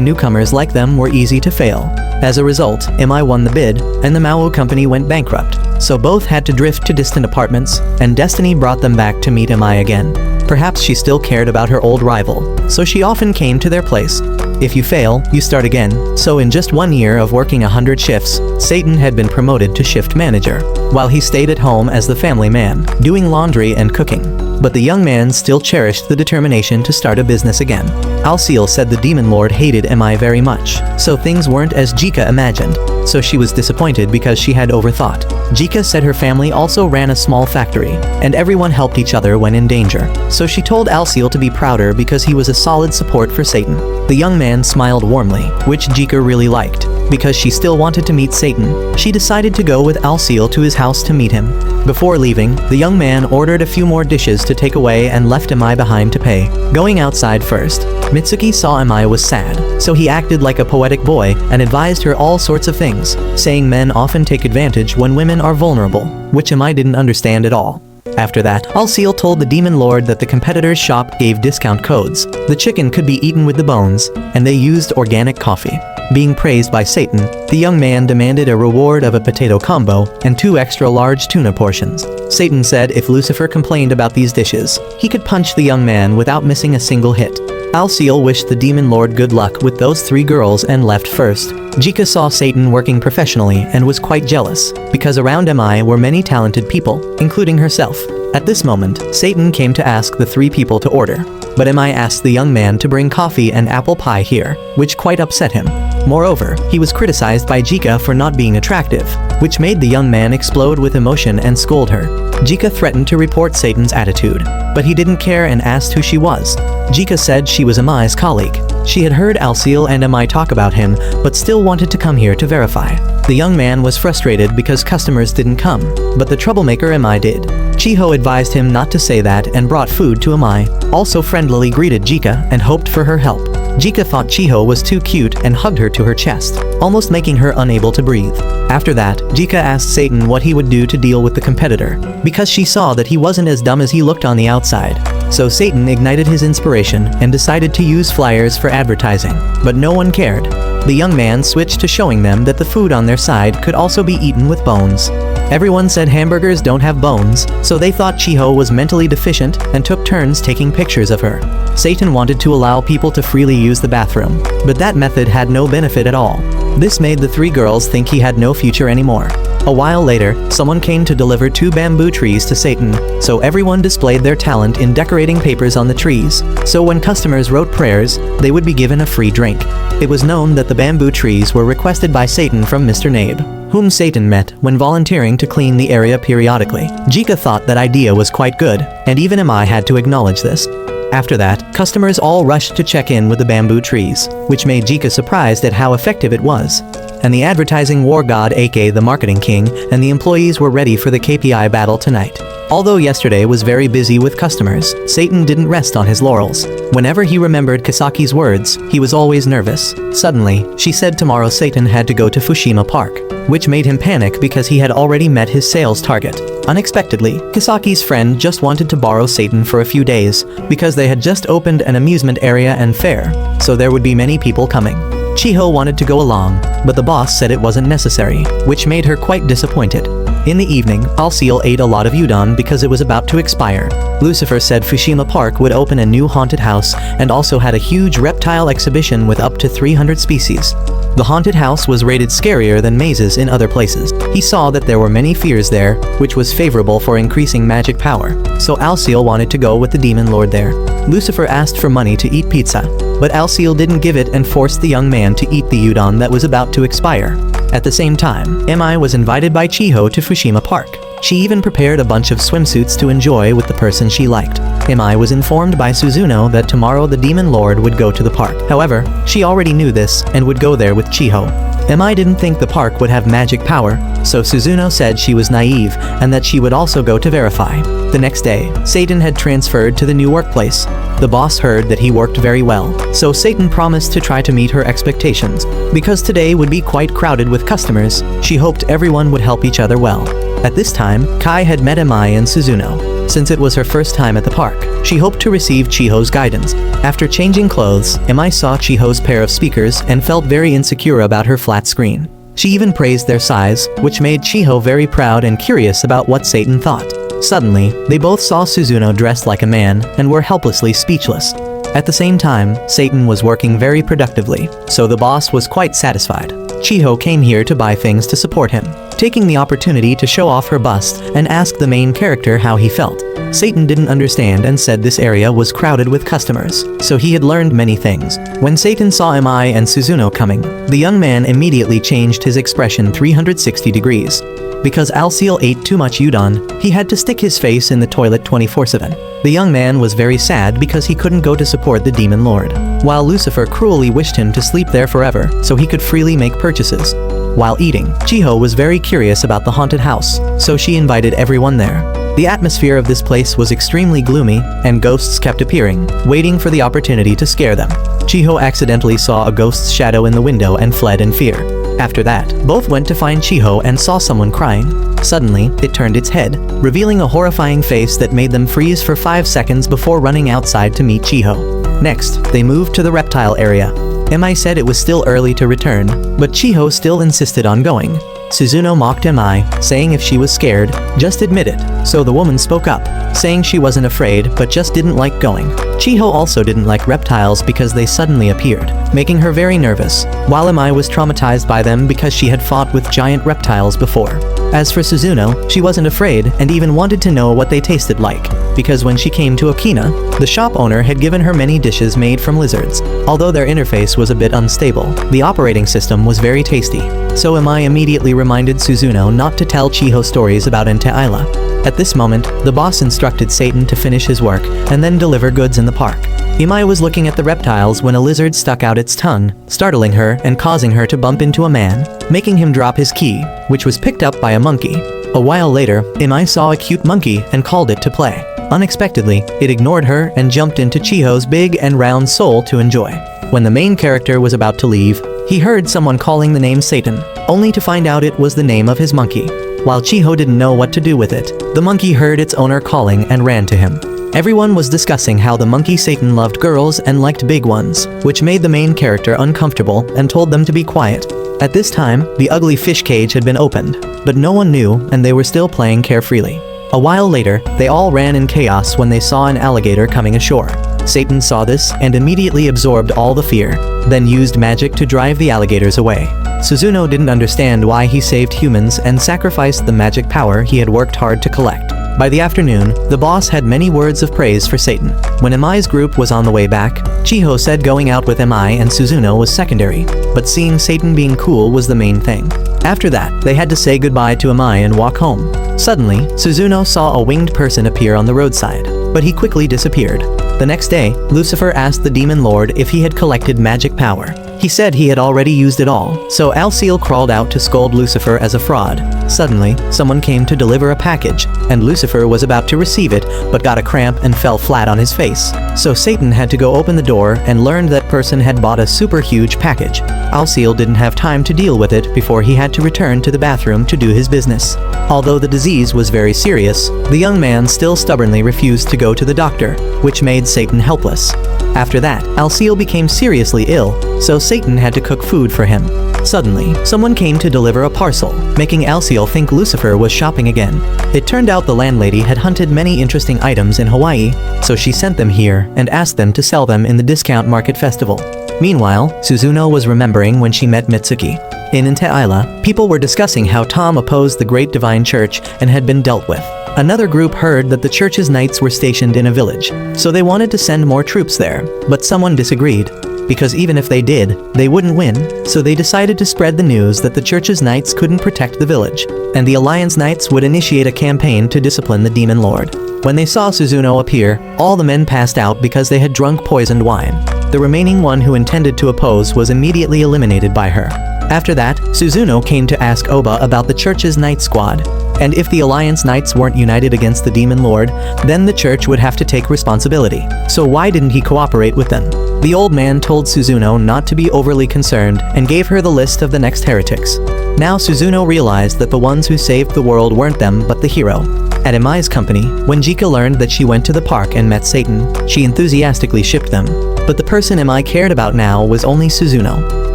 newcomers like them were easy to fail. As a result, Mi won the bid, and the Manhwa company went bankrupt. So both had to drift to distant apartments, and destiny brought them back to meet Mi again. Perhaps she still cared about her old rival, so she often came to their place. If you fail, you start again. So in just 1 year of working 100 shifts, Satan had been promoted to shift manager, while he stayed at home as the family man, doing laundry and cooking. But the young man still cherished the determination to start a business again. Alciel said the demon lord hated Mi very much, so things weren't as Jika imagined. So she was disappointed because she had overthought. Jika said her family also ran a small factory, and everyone helped each other when in danger. So she told Alciel to be prouder because he was a solid support for Satan. The young man smiled warmly, which Jika really liked. Because she still wanted to meet Satan, she decided to go with Alciel to his house to meet him. Before leaving, the young man ordered a few more dishes to take away and left Mi behind to pay. Going outside first, Mitsuki saw Mi was sad, so he acted like a poetic boy and advised her all sorts of things, saying men often take advantage when women are vulnerable, which Mi didn't understand at all. After that, Alciel told the demon lord that the competitor's shop gave discount codes. The chicken could be eaten with the bones, and they used organic coffee. Being praised by Satan, the young man demanded a reward of a potato combo and 2 extra large tuna portions. Satan said if Lucifer complained about these dishes, he could punch the young man without missing a single hit. Alciel wished the demon lord good luck with those 3 girls and left first. Jika saw Satan working professionally and was quite jealous, because around Mi were many talented people, including herself. At this moment, Satan came to ask the 3 people to order, but Mi asked the young man to bring coffee and apple pie here, which quite upset him. Moreover, he was criticized by Jika for not being attractive, which made the young man explode with emotion and scold her. Jika threatened to report Satan's attitude, but he didn't care and asked who she was. Jika said she was Mi's colleague. She had heard Alciel and Mi talk about him, but still wanted to come here to verify. The young man was frustrated because customers didn't come, but the troublemaker Mi did. Chiho advised him not to say that and brought food to Mi, also friendlily greeted Jika and hoped for her help. Jika thought Chiho was too cute and hugged her to her chest, almost making her unable to breathe. After that, Jika asked Satan what he would do to deal with the competitor, because she saw that he wasn't as dumb as he looked on the outside. So Satan ignited his inspiration and decided to use flyers for advertising, but no one cared. The young man switched to showing them that the food on their side could also be eaten with bones. Everyone said hamburgers don't have bones, so they thought Chiho was mentally deficient and took turns taking pictures of her. Satan wanted to allow people to freely use the bathroom, but that method had no benefit at all. This made the 3 girls think he had no future anymore. A while later, someone came to deliver 2 bamboo trees to Satan, so everyone displayed their talent in decorating papers on the trees. So when customers wrote prayers, they would be given a free drink. It was known that the bamboo trees were requested by Satan from Mr. Nabe, whom Satan met when volunteering to clean the area periodically. Jika thought that idea was quite good, and even Mi had to acknowledge this. After that, customers all rushed to check in with the bamboo trees, which made Jika surprised at how effective it was. And the advertising war god aka the marketing king and the employees were ready for the KPI battle tonight. Although yesterday was very busy with customers, Satan didn't rest on his laurels. Whenever he remembered Kasaki's words, he was always nervous. Suddenly, she said tomorrow Satan had to go to Fushima Park, which made him panic because he had already met his sales target. Unexpectedly, Kasaki's friend just wanted to borrow Satan for a few days because they had just opened an amusement area and fair, so there would be many people coming. Chiho wanted to go along, but the boss said it wasn't necessary, which made her quite disappointed. In the evening, Alciel ate a lot of udon because it was about to expire. Lucifer said Fushima Park would open a new haunted house and also had a huge reptile exhibition with up to 300 species. The haunted house was rated scarier than mazes in other places. He saw that there were many fears there, which was favorable for increasing magic power, so Alciel wanted to go with the demon lord there. Lucifer asked for money to eat pizza, but Alciel didn't give it and forced the young man to eat the udon that was about to expire. At the same time, Mi was invited by Chiho to Fushima Park. She even prepared a bunch of swimsuits to enjoy with the person she liked. Mi was informed by Suzuno that tomorrow the demon lord would go to the park. However, she already knew this and would go there with Chiho. Mi didn't think the park would have magic power, so Suzuno said she was naive and that she would also go to verify. The next day, Satan had transferred to the new workplace. The boss heard that he worked very well, so Satan promised to try to meet her expectations. Because today would be quite crowded with customers, she hoped everyone would help each other well. At this time, Kai had met Mi and Suzuno. Since it was her first time at the park, she hoped to receive Chiho's guidance. After changing clothes, Mi saw Chiho's pair of speakers and felt very insecure about her flat screen. She even praised their size, which made Chiho very proud and curious about what Satan thought. Suddenly, they both saw Suzuno dressed like a man and were helplessly speechless. At the same time, Satan was working very productively, so the boss was quite satisfied. Chiho came here to buy things to support him, taking the opportunity to show off her bust and ask the main character how he felt. Satan didn't understand and said this area was crowded with customers, so he had learned many things. When Satan saw Mi and Suzuno coming, the young man immediately changed his expression 360 degrees. Because Alciel ate too much udon, he had to stick his face in the toilet 24/7. The young man was very sad because he couldn't go to support the demon lord, while Lucifer cruelly wished him to sleep there forever so he could freely make purchases. While eating, Chiho was very curious about the haunted house, so she invited everyone there. The atmosphere of this place was extremely gloomy, and ghosts kept appearing, waiting for the opportunity to scare them. Chiho accidentally saw a ghost's shadow in the window and fled in fear. After that, both went to find Chiho and saw someone crying. Suddenly, it turned its head, revealing a horrifying face that made them freeze for 5 seconds before running outside to meet Chiho. Next, they moved to the reptile area. Mi said it was still early to return, but Chiho still insisted on going. Suzuno mocked Mi, saying if she was scared, just admit it, so the woman spoke up, saying she wasn't afraid but just didn't like going. Chiho also didn't like reptiles because they suddenly appeared, making her very nervous, while Mi was traumatized by them because she had fought with giant reptiles before. As for Suzuno, she wasn't afraid and even wanted to know what they tasted like, because when she came to Okina, the shop owner had given her many dishes made from lizards. Although their interface was a bit unstable, the operating system was very tasty. So Mi immediately reminded Suzuno not to tell Chiho stories about Ente Isla. At this moment, the boss instructed Satan to finish his work and then deliver goods in the park. Mi was looking at the reptiles when a lizard stuck out its tongue, startling her and causing her to bump into a man, making him drop his key, which was picked up by a monkey. A while later, Mi saw a cute monkey and called it to play. Unexpectedly, it ignored her and jumped into Chiho's big and round soul to enjoy. When the main character was about to leave, he heard someone calling the name Satan, only to find out it was the name of his monkey. While Chiho didn't know what to do with it, the monkey heard its owner calling and ran to him. Everyone was discussing how the monkey Satan loved girls and liked big ones, which made the main character uncomfortable and told them to be quiet. At this time, the ugly fish cage had been opened, but no one knew and they were still playing carefreely. A while later, they all ran in chaos when they saw an alligator coming ashore. Satan saw this and immediately absorbed all the fear, then used magic to drive the alligators away. Suzuno didn't understand why he saved humans and sacrificed the magic power he had worked hard to collect. By the afternoon, the boss had many words of praise for Satan. When Mi's group was on the way back, Chiho said going out with Mi and Suzuno was secondary, but seeing Satan being cool was the main thing. After that, they had to say goodbye to Mi and walk home. Suddenly, Suzuno saw a winged person appear on the roadside, but he quickly disappeared. The next day, Lucifer asked the demon lord if he had collected magic power. He said he had already used it all, so Alciel crawled out to scold Lucifer as a fraud. Suddenly, someone came to deliver a package, and Lucifer was about to receive it, but got a cramp and fell flat on his face. So Satan had to go open the door and learned that person had bought a super huge package. Alciel didn't have time to deal with it before he had to return to the bathroom to do his business. Although the disease was very serious, the young man still stubbornly refused to go to the doctor, which made Satan helpless. After that, Alciel became seriously ill, so Satan had to cook food for him. Suddenly, someone came to deliver a parcel, making Alciel think Lucifer was shopping again. It turned out the landlady had hunted many interesting items in Hawaii, so she sent them here and asked them to sell them in the discount market festival. Meanwhile, Suzuno was remembering when she met Mitsuki. In Ente Isla, people were discussing how Tom opposed the Great Divine Church and had been dealt with. Another group heard that the church's knights were stationed in a village, so they wanted to send more troops there, but someone disagreed. Because even if they did, they wouldn't win, so they decided to spread the news that the church's knights couldn't protect the village, and the Alliance Knights would initiate a campaign to discipline the demon lord. When they saw Suzuno appear, all the men passed out because they had drunk poisoned wine. The remaining one who intended to oppose was immediately eliminated by her. After that, Suzuno came to ask Oba about the church's Knight Squad. And if the Alliance Knights weren't united against the Demon Lord, then the church would have to take responsibility. So why didn't he cooperate with them? The old man told Suzuno not to be overly concerned and gave her the list of the next heretics. Now Suzuno realized that the ones who saved the world weren't them but the hero. At Imai's company, when Jika learned that she went to the park and met Satan, she enthusiastically shipped them. But the person Imai cared about now was only Suzuno.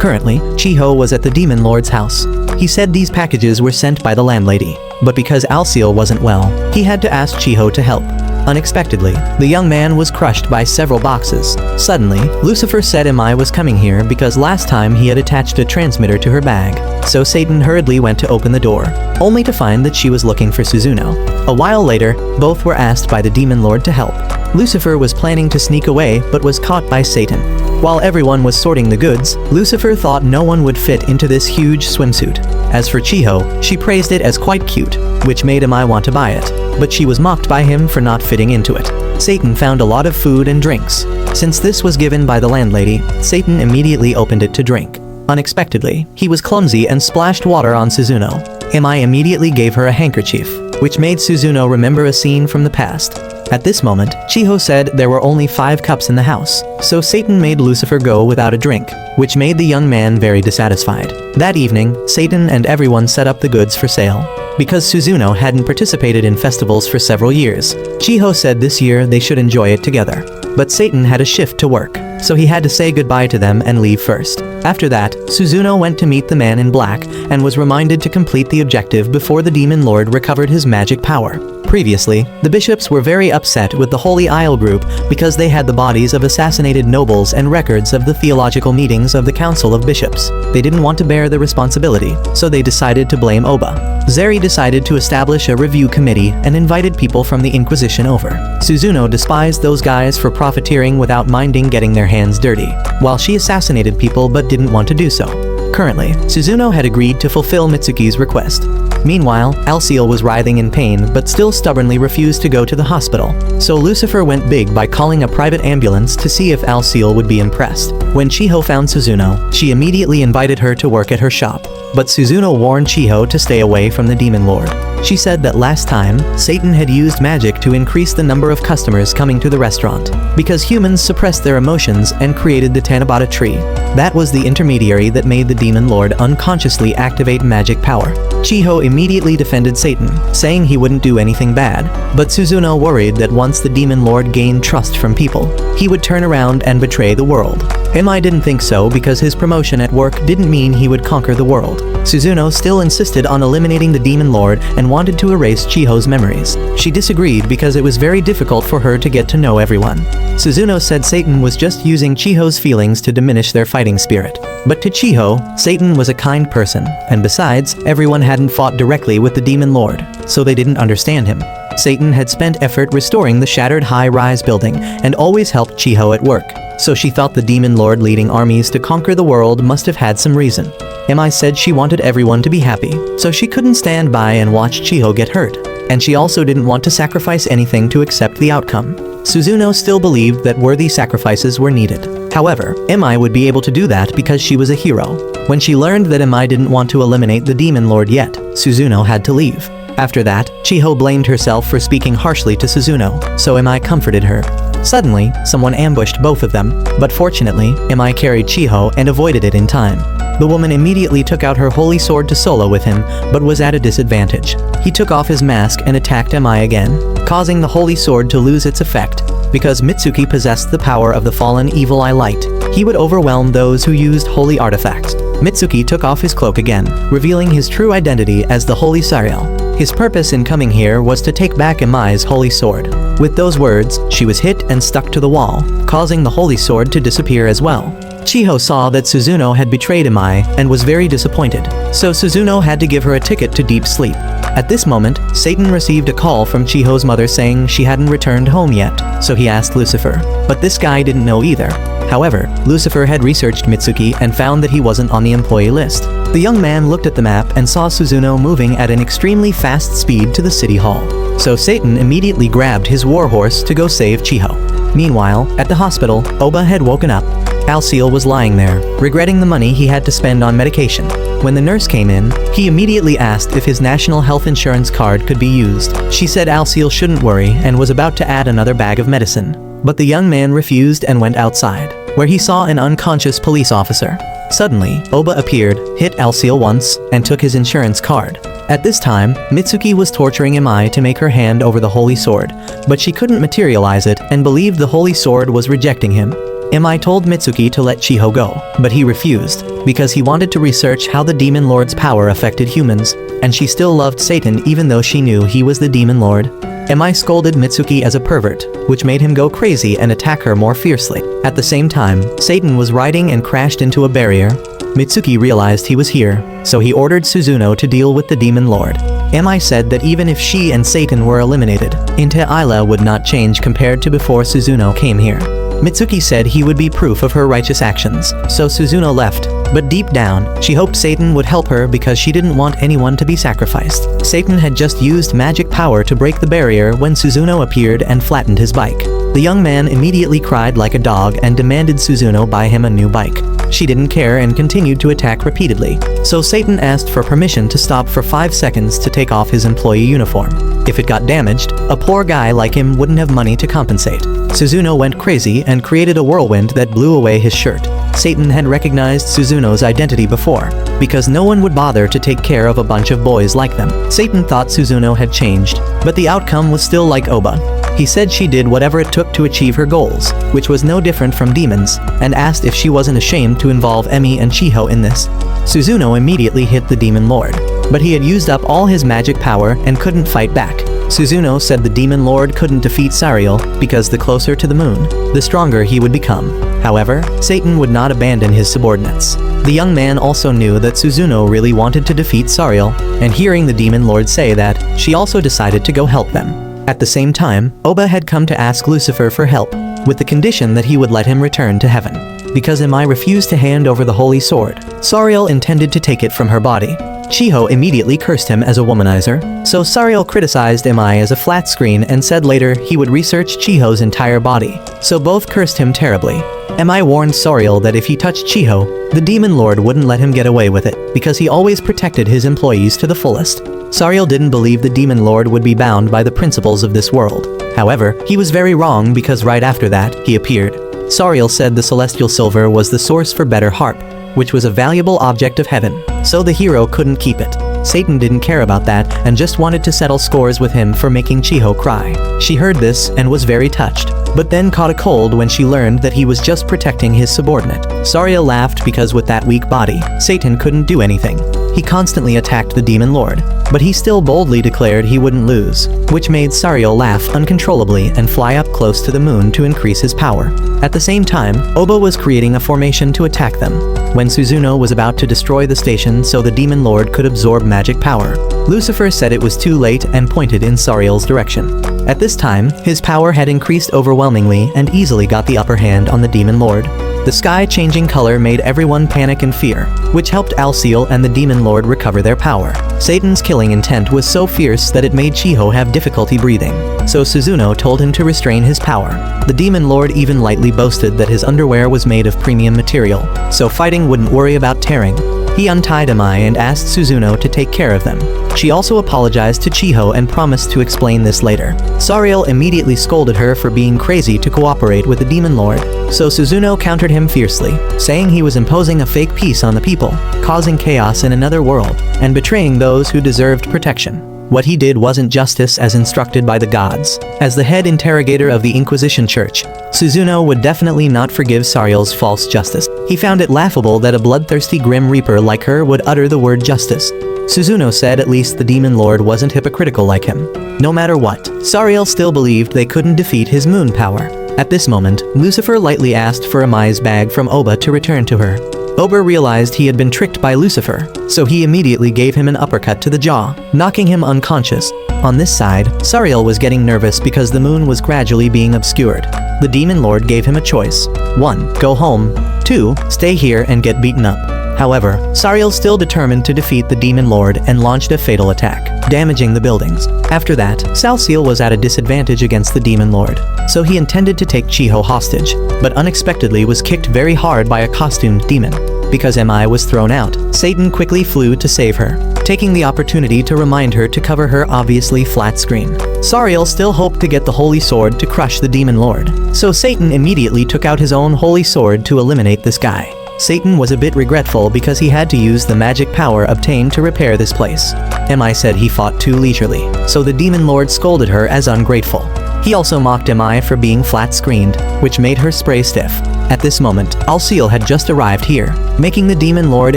Currently, Chiho was at the Demon Lord's house. He said these packages were sent by the landlady. But because Alciel wasn't well, he had to ask Chiho to help. Unexpectedly, the young man was crushed by several boxes. Suddenly, Lucifer said Imai was coming here because last time he had attached a transmitter to her bag. So Satan hurriedly went to open the door, only to find that she was looking for Suzuno. A while later, both were asked by the Demon Lord to help. Lucifer was planning to sneak away but was caught by Satan. While everyone was sorting the goods, Lucifer thought no one would fit into this huge swimsuit. As for Chiho, she praised it as quite cute, which made Imai want to buy it, but she was mocked by him for not fitting into it. Satan found a lot of food and drinks. Since this was given by the landlady, Satan immediately opened it to drink. Unexpectedly, he was clumsy and splashed water on Suzuno. Imai immediately gave her a handkerchief, which made Suzuno remember a scene from the past. At this moment, Chiho said there were only 5 cups in the house, so Satan made Lucifer go without a drink, which made the young man very dissatisfied. That evening, Satan and everyone set up the goods for sale. Because Suzuno hadn't participated in festivals for several years, Chiho said this year they should enjoy it together. But Satan had a shift to work, so he had to say goodbye to them and leave first. After that, Suzuno went to meet the man in black and was reminded to complete the objective before the Demon Lord recovered his magic power. Previously, the bishops were very upset with the Holy Isle group because they had the bodies of assassinated nobles and records of the theological meetings of the Council of Bishops. They didn't want to bear the responsibility, so they decided to blame Oba. Zeri decided to establish a review committee and invited people from the Inquisition over. Suzuno despised those guys for profiteering without minding getting their hands dirty, while she assassinated people but didn't want to do so. Currently, Suzuno had agreed to fulfill Mitsuki's request. Meanwhile, Alciel was writhing in pain but still stubbornly refused to go to the hospital. So Lucifer went big by calling a private ambulance to see if Alciel would be impressed. When Chiho found Suzuno, she immediately invited her to work at her shop. But Suzuno warned Chiho to stay away from the Demon Lord. She said that last time, Satan had used magic to increase the number of customers coming to the restaurant, because humans suppressed their emotions and created the Tanabata tree. That was the intermediary that made the Demon Lord unconsciously activate magic power. Chiho immediately defended Satan, saying he wouldn't do anything bad, but Suzuno worried that once the Demon Lord gained trust from people, he would turn around and betray the world. Imai didn't think so because his promotion at work didn't mean he would conquer the world. Suzuno still insisted on eliminating the Demon Lord and wanted to erase Chiho's memories. She disagreed because it was very difficult for her to get to know everyone. Suzuno said Satan was just using Chiho's feelings to diminish their fighting spirit. But to Chiho, Satan was a kind person, and besides, everyone hadn't fought directly with the Demon Lord, so they didn't understand him. Satan had spent effort restoring the shattered high-rise building and always helped Chiho at work, so she thought the Demon Lord leading armies to conquer the world must have had some reason. Imai said she wanted everyone to be happy, so she couldn't stand by and watch Chiho get hurt, and she also didn't want to sacrifice anything to accept the outcome. Suzuno still believed that worthy sacrifices were needed. However, Imai would be able to do that because she was a hero. When she learned that Imai didn't want to eliminate the Demon Lord yet, Suzuno had to leave. After that, Chiho blamed herself for speaking harshly to Suzuno, so Imai comforted her. Suddenly, someone ambushed both of them, but fortunately, Imai carried Chiho and avoided it in time. The woman immediately took out her holy sword to solo with him, but was at a disadvantage. He took off his mask and attacked Imai again, causing the holy sword to lose its effect. Because Mitsuki possessed the power of the fallen evil eye light, he would overwhelm those who used holy artifacts. Mitsuki took off his cloak again, revealing his true identity as the Holy Sariel. His purpose in coming here was to take back Imai's holy sword. With those words, she was hit and stuck to the wall, causing the holy sword to disappear as well. Chiho saw that Suzuno had betrayed Imai and was very disappointed, so Suzuno had to give her a ticket to deep sleep. At this moment, Satan received a call from Chiho's mother saying she hadn't returned home yet, so he asked Lucifer. But this guy didn't know either. However, Lucifer had researched Mitsuki and found that he wasn't on the employee list. The young man looked at the map and saw Suzuno moving at an extremely fast speed to the city hall. So Satan immediately grabbed his warhorse to go save Chiho. Meanwhile, at the hospital, Oba had woken up. Alciel was lying there, regretting the money he had to spend on medication. When the nurse came in, he immediately asked if his national health insurance card could be used. She said Alciel shouldn't worry and was about to add another bag of medicine. But the young man refused and went outside, where he saw an unconscious police officer. Suddenly, Oba appeared, hit Alciel once, and took his insurance card. At this time, Mitsuki was torturing Imai to make her hand over the holy sword, but she couldn't materialize it and believed the holy sword was rejecting him. Imai told Mitsuki to let Chiho go, but he refused, because he wanted to research how the Demon Lord's power affected humans, and she still loved Satan even though she knew he was the Demon Lord. Imai scolded Mitsuki as a pervert, which made him go crazy and attack her more fiercely. At the same time, Satan was riding and crashed into a barrier. Mitsuki realized he was here, so he ordered Suzuno to deal with the Demon Lord. Imai said that even if she and Satan were eliminated, Inte Aila would not change compared to before Suzuno came here. Mitsuki said he would be proof of her righteous actions, so Suzuno left. But deep down, she hoped Satan would help her because she didn't want anyone to be sacrificed. Satan had just used magic power to break the barrier when Suzuno appeared and flattened his bike. The young man immediately cried like a dog and demanded Suzuno buy him a new bike. She didn't care and continued to attack repeatedly, so Satan asked for permission to stop for 5 seconds to take off his employee uniform. If it got damaged, a poor guy like him wouldn't have money to compensate. Suzuno went crazy and created a whirlwind that blew away his shirt. Satan had recognized Suzuno's identity before, because no one would bother to take care of a bunch of boys like them. Satan thought Suzuno had changed, but the outcome was still like Oba. He said she did whatever it took to achieve her goals, which was no different from demons, and asked if she wasn't ashamed to involve Emi and Chiho in this. Suzuno immediately hit the Demon Lord, but he had used up all his magic power and couldn't fight back. Suzuno said the Demon Lord couldn't defeat Sariel because the closer to the moon, the stronger he would become. However, Satan would not abandon his subordinates. The young man also knew that Suzuno really wanted to defeat Sariel, and hearing the Demon Lord say that, she also decided to go help them. At the same time, Oba had come to ask Lucifer for help, with the condition that he would let him return to heaven. Because Imai refused to hand over the holy sword, Sariel intended to take it from her body. Chiho immediately cursed him as a womanizer, so Sariel criticized Imai as a flat screen and said later he would research Chiho's entire body, so both cursed him terribly. Imai warned Sariel that if he touched Chiho, the Demon Lord wouldn't let him get away with it, because he always protected his employees to the fullest. Sariel didn't believe the Demon Lord would be bound by the principles of this world. However, he was very wrong because right after that, he appeared. Sariel said the celestial silver was the source for better harp, which was a valuable object of heaven, so the hero couldn't keep it. Satan didn't care about that and just wanted to settle scores with him for making Chiho cry. She heard this and was very touched, but then caught a cold when she learned that he was just protecting his subordinate. Sariel laughed because with that weak body, Satan couldn't do anything. He constantly attacked the Demon Lord, but he still boldly declared he wouldn't lose, which made Sariel laugh uncontrollably and fly up close to the moon to increase his power. At the same time, Oba was creating a formation to attack them, when Suzuno was about to destroy the station so the Demon Lord could absorb magic power. Lucifer said it was too late and pointed in Sariel's direction. At this time, his power had increased overwhelmingly and easily got the upper hand on the Demon Lord. The sky changing color made everyone panic and fear, which helped Alciel and the Demon Lord recover their power. Satan's killing intent was so fierce that it made Chiho have difficulty breathing, so Suzuno told him to restrain his power. The Demon Lord even lightly boasted that his underwear was made of premium material, so fighting wouldn't worry about tearing. He untied Imai and asked Suzuno to take care of them. She also apologized to Chiho and promised to explain this later. Sariel immediately scolded her for being crazy to cooperate with the Demon Lord, so Suzuno countered him fiercely, saying he was imposing a fake peace on the people, causing chaos in another world, and betraying those who deserved protection. What he did wasn't justice as instructed by the gods. As the head interrogator of the Inquisition Church, Suzuno would definitely not forgive Sariel's false justice. He found it laughable that a bloodthirsty Grim Reaper like her would utter the word justice. Suzuno said at least the Demon Lord wasn't hypocritical like him. No matter what, Sariel still believed they couldn't defeat his moon power. At this moment, Lucifer lightly asked for Imai's bag from Oba to return to her. Oba realized he had been tricked by Lucifer, so he immediately gave him an uppercut to the jaw, knocking him unconscious. On this side, Sariel was getting nervous because the moon was gradually being obscured. The Demon Lord gave him a choice. 1. Go home. 2. Stay here and get beaten up. However, Sariel still determined to defeat the Demon Lord and launched a fatal attack, damaging the buildings. After that, Salciel was at a disadvantage against the Demon Lord, so he intended to take Chiho hostage, but unexpectedly was kicked very hard by a costumed demon. Because Mi was thrown out, Satan quickly flew to save her, taking the opportunity to remind her to cover her obviously flat screen. Sariel still hoped to get the Holy Sword to crush the Demon Lord, so Satan immediately took out his own Holy Sword to eliminate this guy. Satan was a bit regretful because he had to use the magic power obtained to repair this place. Mi said he fought too leisurely, so the Demon Lord scolded her as ungrateful. He also mocked Mi for being flat-screened, which made her spray stiff. At this moment, Alciel had just arrived here, making the Demon Lord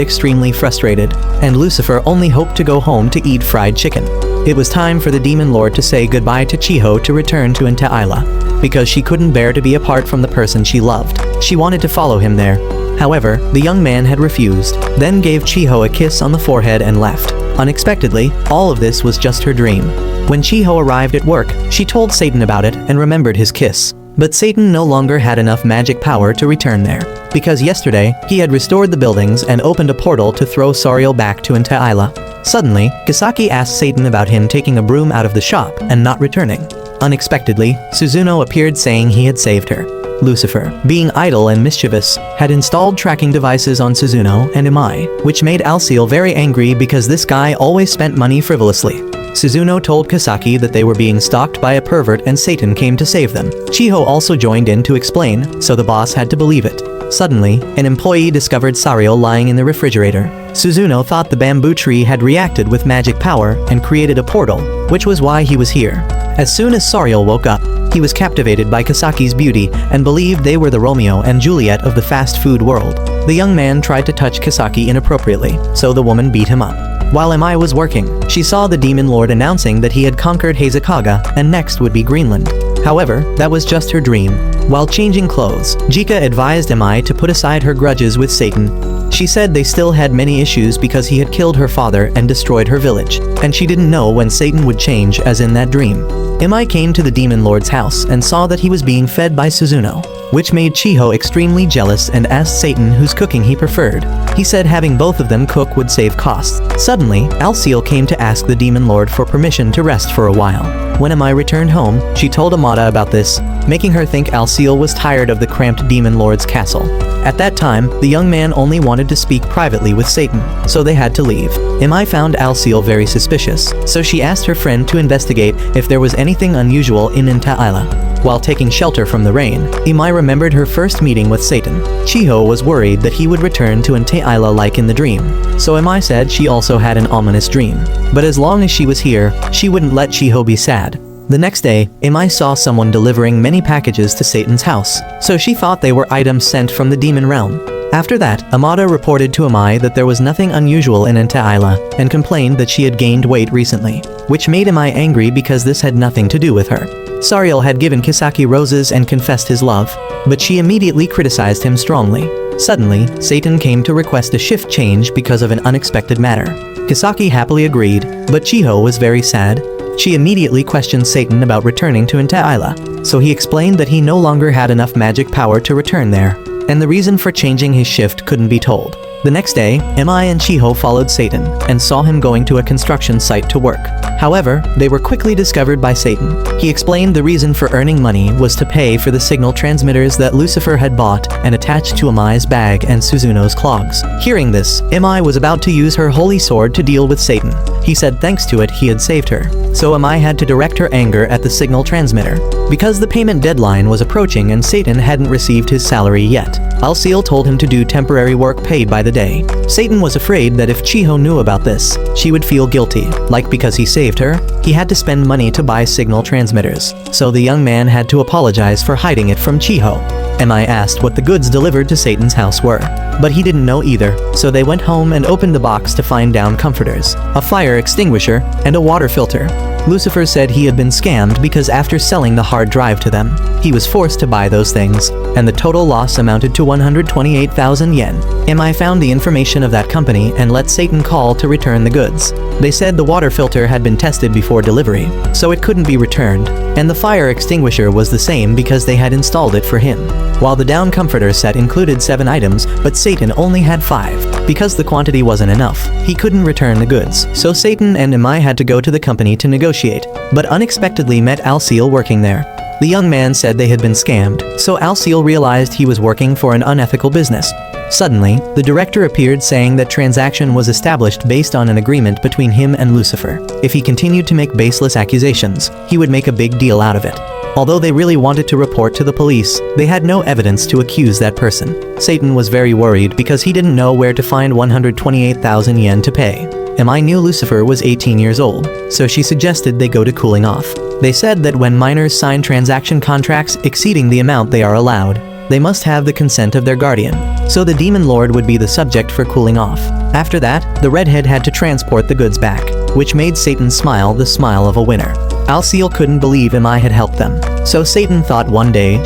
extremely frustrated, and Lucifer only hoped to go home to eat fried chicken. It was time for the Demon Lord to say goodbye to Chiho to return to Enteila, because she couldn't bear to be apart from the person she loved. She wanted to follow him there. However, the young man had refused, then gave Chiho a kiss on the forehead and left. Unexpectedly, all of this was just her dream. When Chiho arrived at work, she told Satan about it and remembered his kiss. But Satan no longer had enough magic power to return there, because yesterday, he had restored the buildings and opened a portal to throw Sariel back to Enteila. Suddenly, Kisaki asked Satan about him taking a broom out of the shop and not returning. Unexpectedly, Suzuno appeared saying he had saved her. Lucifer, being idle and mischievous, had installed tracking devices on Suzuno and Mi, which made Alciel very angry because this guy always spent money frivolously. Suzuno told Kisaki that they were being stalked by a pervert and Satan came to save them. Chiho also joined in to explain, so the boss had to believe it. Suddenly, an employee discovered Sariel lying in the refrigerator. Suzuno thought the bamboo tree had reacted with magic power and created a portal, which was why he was here. As soon as Sariel woke up, he was captivated by Kisaki's beauty and believed they were the Romeo and Juliet of the fast food world. The young man tried to touch Kisaki inappropriately, so the woman beat him up. While Mi was working, she saw the Demon Lord announcing that he had conquered Hazakaga and next would be Greenland. However, that was just her dream. While changing clothes, Jika advised Mi to put aside her grudges with Satan. She said they still had many issues because he had killed her father and destroyed her village, and she didn't know when Satan would change as in that dream. Mi came to the Demon Lord's house and saw that he was being fed by Suzuno, which made Chiho extremely jealous and asked Satan whose cooking he preferred. He said having both of them cook would save costs. Suddenly, Alciel came to ask the Demon Lord for permission to rest for a while. When Mi returned home, she told Amada about this, making her think Alciel was tired of the cramped Demon Lord's castle. At that time, the young man only wanted to speak privately with Satan, so they had to leave. Mi found Alciel very suspicious, so she asked her friend to investigate if there was anything unusual in Enteila. While taking shelter from the rain, Mi remembered her first meeting with Satan. Chiho was worried that he would return to Enteila like in the dream, so Mi said she also had an ominous dream. But as long as she was here, she wouldn't let Chiho be sad. The next day, Mi saw someone delivering many packages to Satan's house, so she thought they were items sent from the demon realm. After that, Amada reported to Mi that there was nothing unusual in Enteila and complained that she had gained weight recently, which made Mi angry because this had nothing to do with her. Sariel had given Kisaki roses and confessed his love, but she immediately criticized him strongly. Suddenly, Satan came to request a shift change because of an unexpected matter. Kisaki happily agreed, but Chiho was very sad. She immediately questioned Satan about returning to Enteila, so he explained that he no longer had enough magic power to return there, and the reason for changing his shift couldn't be told. The next day, Mi and Chiho followed Satan and saw him going to a construction site to work. However, they were quickly discovered by Satan. He explained the reason for earning money was to pay for the signal transmitters that Lucifer had bought and attached to Mi's bag and Suzuno's clogs. Hearing this, Mi was about to use her holy sword to deal with Satan. He said thanks to it he had saved her, so Mi had to direct her anger at the signal transmitter. Because the payment deadline was approaching and Satan hadn't received his salary yet, Alciel told him to do temporary work paid by the day. Satan was afraid that if Chiho knew about this, she would feel guilty, like because he saved her, he had to spend money to buy signal transmitters, so the young man had to apologize for hiding it from Chiho. Mi asked what the goods delivered to Satan's house were, but he didn't know either, so they went home and opened the box to find down comforters, a fire extinguisher, and a water filter. Lucifer said he had been scammed because after selling the hard drive to them, he was forced to buy those things, and the total loss amounted to 128,000 yen. Mi found the information of that company and let Satan call to return the goods. They said the water filter had been tested before delivery, so it couldn't be returned, and the fire extinguisher was the same because they had installed it for him. While the down comforter set included 7 items, but Satan only had 5. Because the quantity wasn't enough, he couldn't return the goods, so Satan and Imai had to go to the company to negotiate, but unexpectedly met Alciel working there. The young man said they had been scammed, so Alciel realized he was working for an unethical business. Suddenly, the director appeared saying that transaction was established based on an agreement between him and Lucifer. If he continued to make baseless accusations, he would make a big deal out of it. Although they really wanted to report to the police, they had no evidence to accuse that person. Satan was very worried because he didn't know where to find 128,000 yen to pay. Imai knew Lucifer was 18 years old, so she suggested they go to cooling off. They said that when minors sign transaction contracts exceeding the amount they are allowed, they must have the consent of their guardian, so the demon lord would be the subject for cooling off. After that, the redhead had to transport the goods back, which made Satan smile the smile of a winner. Alciel couldn't believe Imai had helped them, so Satan thought one day